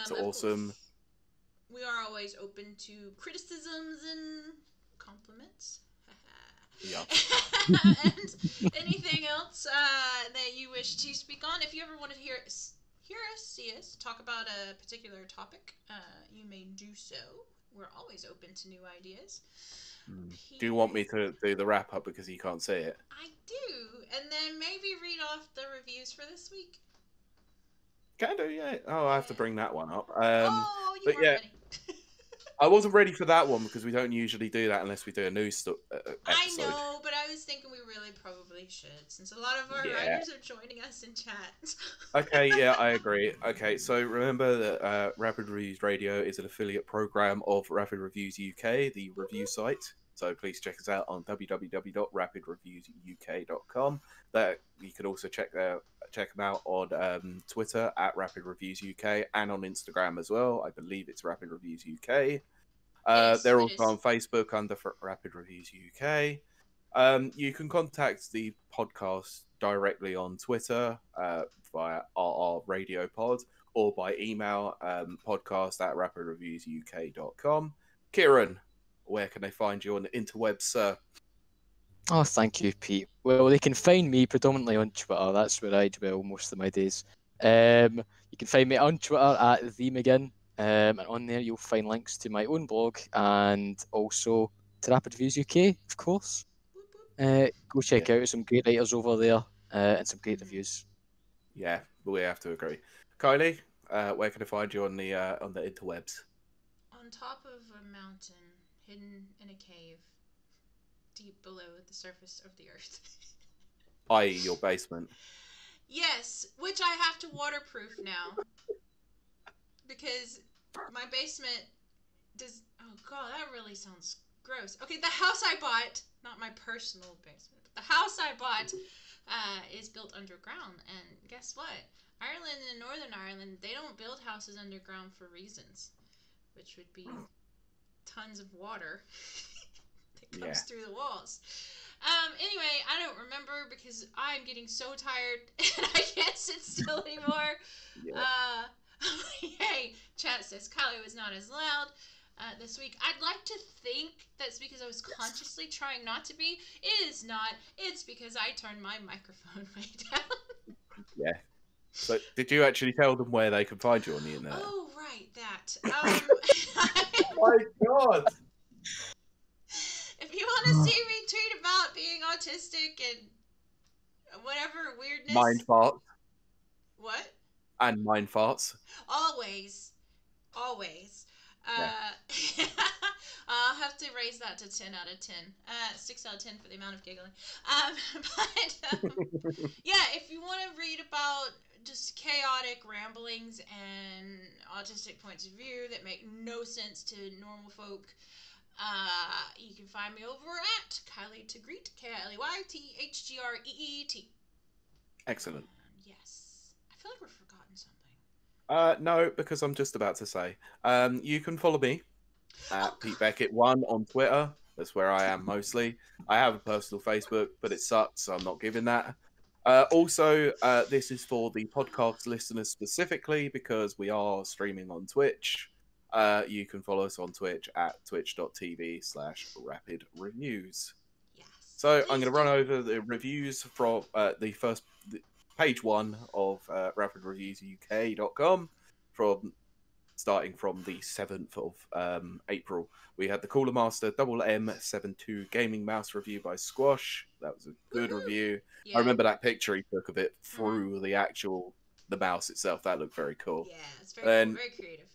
It's awesome. We are always open to criticisms and compliments. Yeah. And anything else that you wish to speak on. If you ever want to hear us, see us talk about a particular topic, you may do so. We're always open to new ideas. Do you want me to do the wrap up because you can't see it? I do, and then maybe read off the reviews for this week. Can do, yeah. Oh, I have to bring that one up. You weren't ready. I wasn't ready for that one because we don't usually do that unless we do a news episode. I know, but I was thinking we really probably should, since a lot of our Yeah. writers are joining us in chat. Okay, yeah, I agree. Okay, so remember that Rapid Reviews Radio is an affiliate program of Rapid Reviews UK, the review site. So please check us out on www.rapidreviewsuk.com. That you can also check them out on Twitter at Rapid Reviews UK and on Instagram as well. I believe it's Rapid Reviews UK. Yes, they're it also is. on Facebook under Rapid Reviews UK. You can contact the podcast directly on Twitter via RR Radio Pod or by email podcast at rapidreviewsuk.com. Ciaran, where can they find you on the interwebs, sir? Oh, thank you, Pete. Well, they can find me predominantly on Twitter. That's where I dwell most of my days. You can find me on Twitter at TheMcGinn, and on there you'll find links to my own blog and also to Rapid Reviews UK, of course. Go check out some great writers over there and some great reviews. Yeah, we have to agree. Kylie, where can I find you on the interwebs? On top of a mountain, hidden in a cave, deep below the surface of the earth. I.e. your basement. Yes, which I have to waterproof now. Because my basement does... Oh god, that really sounds gross. Okay, the house I bought, not my personal basement, but the house I bought is built underground. And guess what? Ireland and Northern Ireland, they don't build houses underground for reasons. Which would be tons of water that comes through the walls. Anyway, I don't remember because I'm getting so tired and I can't sit still anymore. Hey, chat says Kylie was not as loud this week. I'd like to think that's because I was consciously trying not to be. It is not. It's because I turned my microphone way down. Yeah. So, did you actually tell them where they can find you on the internet? Oh, right, that. Oh my god! If you want to see me tweet about being autistic and whatever weirdness. Mind farts. What? And mind farts. Always. Always. I'll have to raise that to 10 out of 10. 6 out of 10 for the amount of giggling. Yeah, if you want to read about just chaotic ramblings and autistic points of view that make no sense to normal folk, you can find me over at Kylie Tegreet, KILEYTHGREET. Excellent. Yes. I feel like we're forgotten something. No, because I'm just about to say. You can follow me at Pete Beckett1 on Twitter. That's where I am mostly. I have a personal Facebook, but it sucks, so I'm not giving that. Also, this is for the podcast listeners specifically because we are streaming on Twitch. You can follow us on Twitch at twitch.tv/rapidreviews. Yes. So I'm going to run over the reviews from page 1 of rapidreviewsuk.com starting from the 7th of April. We had the Cooler Master Double M72 Gaming Mouse review by Squash. That was a good review. Yeah. I remember that picture he took of it through the mouse itself. That looked very cool. Yeah, it's very cool, very creative.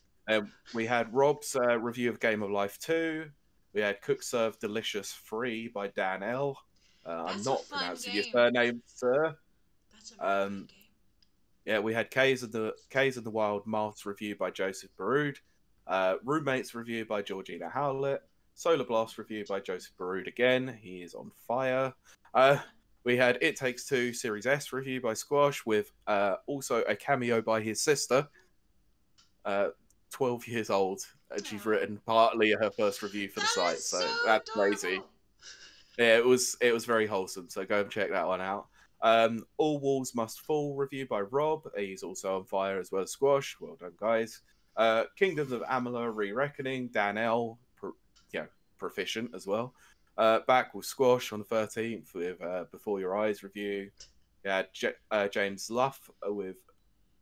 We had Rob's review of Game of Life 2. We had Cook Serve Delicious Free by Dan L. I'm not pronouncing your surname, sir. That's a very fun game. Yeah, we had K's of the Wild Moths review by Joseph Baroud, Roommates review by Georgina Howlett, Solar Blast review by Joseph Baroud again. He is on fire. We had It Takes Two Series S review by Squash with also a cameo by his sister, 12 years old, and she's written partly her first review for the site. So that's crazy. Yeah, it was very wholesome. So go and check that one out. All Walls Must Fall review by Rob. He's also on fire as well as Squash. Well done, guys. Kingdoms of Amalur Re-Reckoning. Dan L. Proficient as well. Back with Squash on the 13th with Before Your Eyes review. We had James Luff with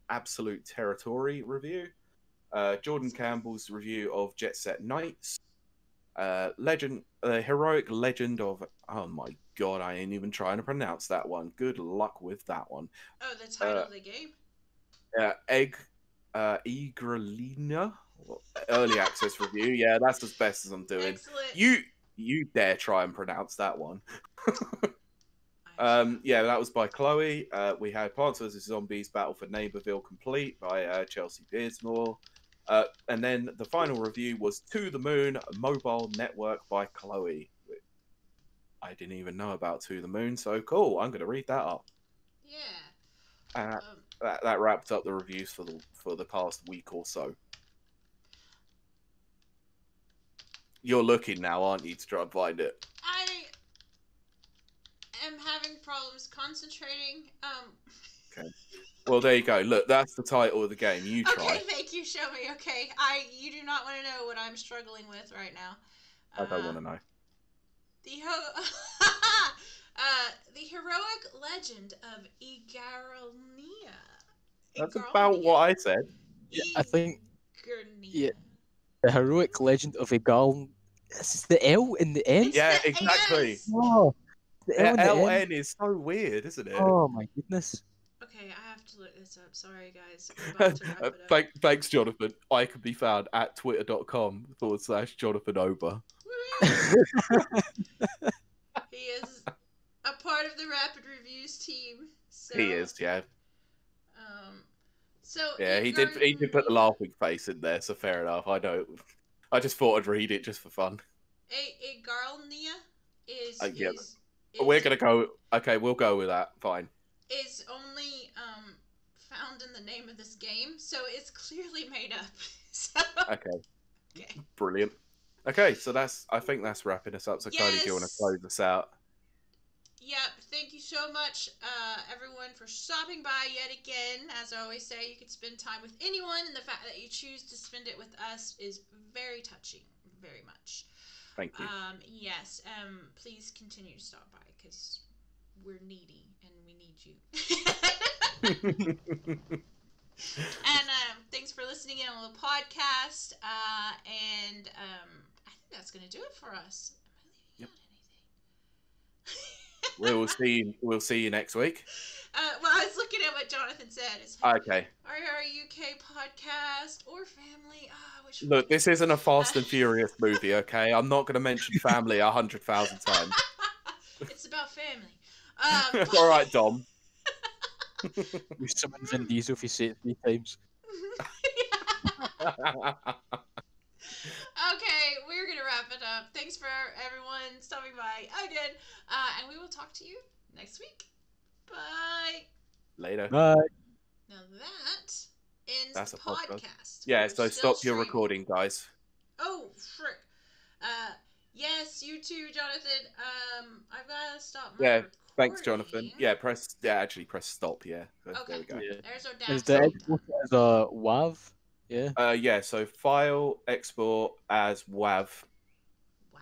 Absolute Territory review. Jordan Campbell's review of Jet Set Knights. Heroic Legend of... Oh my god, I ain't even trying to pronounce that one. Good luck with that one. Oh, the title of the game? Egrelina, Early access review. Yeah, that's as best as I'm doing. Excellent. You dare try and pronounce that one? I shall. Yeah, that was by Chloe. We had Plants vs Zombies: Battle for Neighborville Complete by Chelsea Beardsmore. And then the final review was To the Moon Mobile Network by Chloe. I didn't even know about To the Moon, so cool. I'm going to read that up. Yeah. That wrapped up the reviews for the past week or so. You're looking now, aren't you, to try and find it? I am having problems concentrating. Okay. Well, there you go. Look, that's the title of the game. You try. Okay, thank you. Show me. Okay, you do not want to know what I'm struggling with right now. I don't want to know. The heroic legend of Igarnia. That's about what I said. Yeah, I think. Igarnia. Yeah, the heroic legend of Egal. It's the L in the N. Yeah, exactly. Yes. Oh, the L in the N. LN is so weird, isn't it? Oh my goodness. Okay, I have to look this up. Sorry, guys. We're about to wrap it up. Thanks, Jonathan. I can be found at twitter.com/Jonathan Ober. He is a part of the Rapid Reviews team. So, He is, yeah. So Yeah, he did put the laughing face in there, so fair enough. I know. I just thought I'd read it just for fun. Igarnia is, yeah. is We're gonna go. Okay, we'll go with that. Fine. Is only found in the name of this game, so it's clearly made up. So, okay. Brilliant. Okay, so I think that's wrapping us up. So yes. Kylie, do you want to close us out? Yep, thank you so much, everyone, for stopping by yet again. As I always say, you can spend time with anyone, and the fact that you choose to spend it with us is very touching, very much. Thank you. Yes, please continue to stop by, because we're needy, and we need you. And thanks for listening in on the podcast, and I think that's going to do it for us. Am I leaving out anything? We'll see you next week. Well, I was looking at what Jonathan said. Okay. Our UK podcast or family? Look, this isn't a Fast and Furious movie, okay? I'm not going to mention family 100,000 times. It's about family. All right, Dom. You summon Vin Diesel if you say it 3 times. Okay, we're gonna wrap it up. Thanks for everyone stopping by again, and we will talk to you next week. Bye. Later. Bye. Now that ends That's the a podcast. podcast. Yeah, We're so still stop your streaming. recording, guys. Oh, frick. Yes, you too, Jonathan. I've got to stop my recording. Thanks, Jonathan. Yeah, press stop, yeah. Okay, there we go. Yeah. There's our Is dash. the export as a WAV? Yeah. Yeah, so file export as WAV. Wow.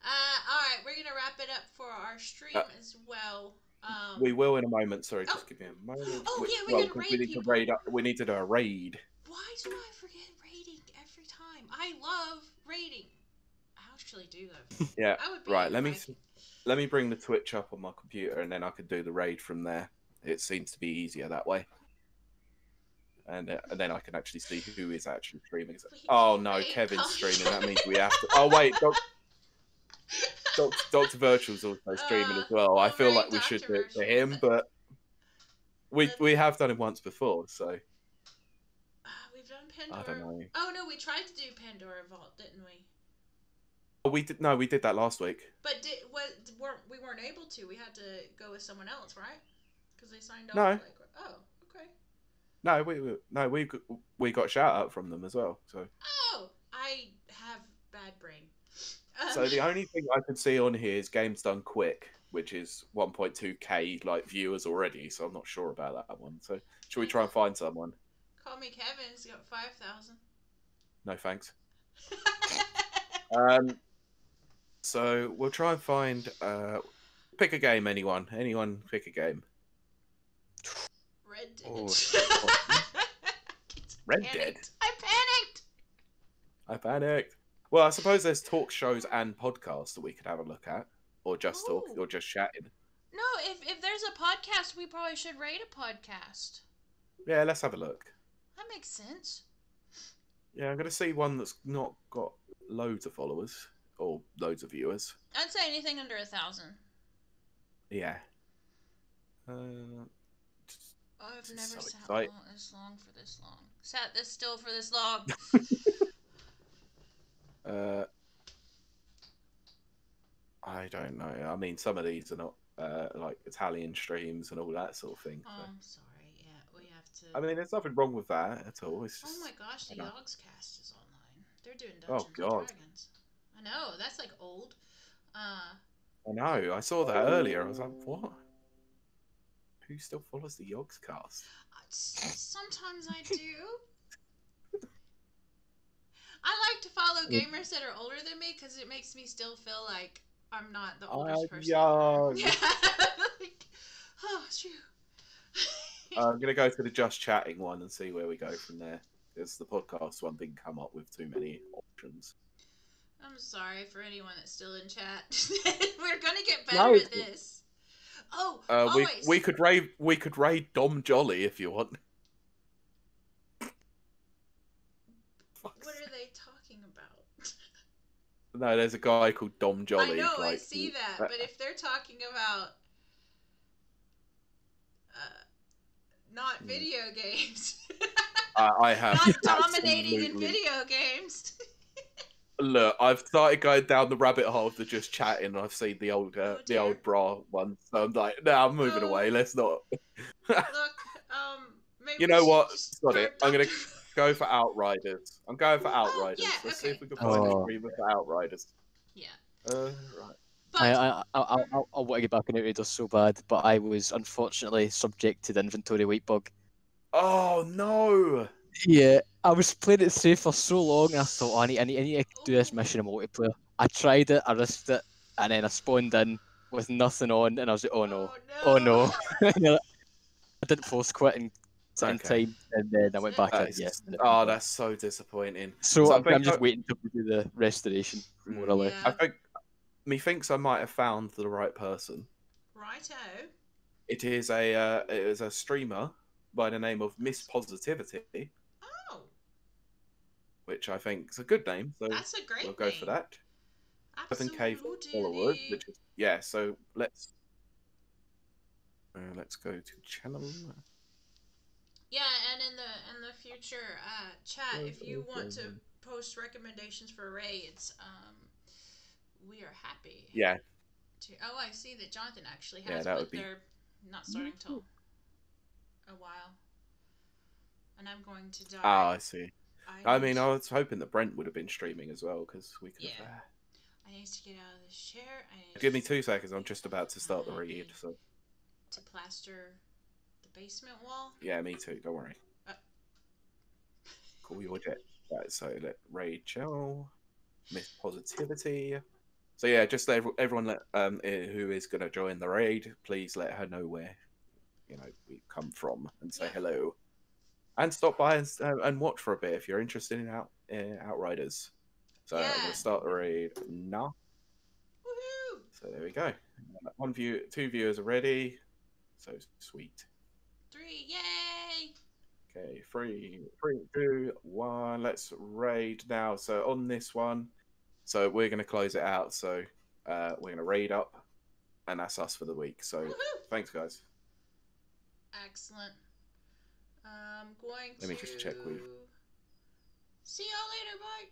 Alright, we're gonna wrap it up for our stream as well. We will in a moment. Sorry, just give me a moment. Oh, yeah, we gotta raid people. We need to do a raid. Why do I forget raiding every time? I love raiding. I actually do though. Yeah. I would be Right. Let me bring the Twitch up on my computer, and then I can do the raid from there. It seems to be easier that way. And then I can actually see who is actually streaming. Oh no, Kevin's streaming. That means we have to. Oh wait, Dr. Virtual's also streaming as well. I feel like we should do it for him, but we have done it once before, so. We've done Pandora. I don't know. Oh no, we tried to do Pandora Vault, didn't we? Oh, we did. No, we did that last week. But we weren't able to. We had to go with someone else, right? Because they signed off. No. Like, oh, okay. No, we got shout out from them as well. So. Oh, I have bad brain. So the only thing I can see on here is Games Done Quick, which is 1.2k viewers already. So I'm not sure about that one. So should we try and find someone? Call me Kevin. He's got 5,000. No thanks. So we'll try and find. Pick a game. Anyone pick a game. Red Dead. Oh, Red Dead. I I panicked. Well, I suppose there's talk shows and podcasts that we could have a look at, or just talk, or just chatting. No, if there's a podcast, we probably should rate a podcast. Yeah, let's have a look. That makes sense. Yeah, I'm gonna see one that's not got loads of followers or loads of viewers. I'd say anything under 1,000. Yeah. Just, I've this is never so sat exciting. this long for this long. Sat this still for this long. I don't know. I mean, some of these are not like Italian streams and all that sort of thing. Oh, So. I'm sorry. Yeah, we have to. I mean, there's nothing wrong with that at all. It's just. Oh my gosh, the I don't know. Yogscast is online. They're doing Oh Dungeons and God. Dragons. I know, that's like old. I know. I saw that earlier. I was like, what? Who still follows the Yogscast? Sometimes I do. I like to follow gamers that are older than me because it makes me still feel like I'm not the oldest person. Young. Yeah. Like, oh, shoot. I'm gonna go to the just chatting one and see where we go from there. Because the podcast one didn't come up with too many options. I'm sorry for anyone that's still in chat. We're gonna get better at this. Oh, always. we could raid Dom Jolly if you want. What are they talking about? No, there's a guy called Dom Jolly. I know, like, I see that, but if they're talking about not video games, I have not dominating in video games. Look, I've started going down the rabbit hole of the just chatting. And I've seen the old bra one, so I'm like, nah, I'm moving away. Let's not. Look, maybe you know what? Got it. I'm gonna go for Outriders. I'm going for Outriders. Yeah, Let's see if we can find a streamer for Outriders. Yeah. Right. But I want to get back on Outriders so bad, but I was unfortunately subject to the inventory weight bug. Oh no! Yeah, I was playing it safe for so long, and I thought, oh, I need to do this mission in multiplayer. I tried it, I risked it, and then I spawned in with nothing on, and I was like, oh no. I didn't force quit in time, and then I went back in. Yeah. Oh, that's so disappointing. So I'm just waiting to do the restoration, more or less. I think methinks I might have found the right person. Righto. It is a streamer by the name of Miss Positivity. Oh. Which I think is a good name. So that's a great we'll go for that. 7K followers, which is so let's go to channel. Yeah, and in the future, chat, if you want to post recommendations for raids, we are happy. Yeah. Oh, I see that Jonathan actually has, but they're not starting till a while. And I'm going to die. Oh, I see. I mean, I was hoping that Brent would have been streaming as well, because we could have... I need to get out of this chair. Give me 2 seconds, I'm just about to start the raid, so... To plaster the basement wall? Yeah, me too, don't worry. Call your jet. Right, so let raid channel. Miss Positivity. So yeah, just let everyone who is going to join the raid, please let her know where, we come from, and say hello. And stop by and watch for a bit if you're interested in Outriders. So I'm going to start the raid now. Woohoo! So there we go. 2 viewers are ready. So sweet. 3, yay! Okay, 3, 2, 1. Let's raid now. So on this one, so we're going to close it out. So we're going to raid up, and that's us for the week. So thanks, guys. Excellent. I'm going to... Let me just check with... See y'all later, bye!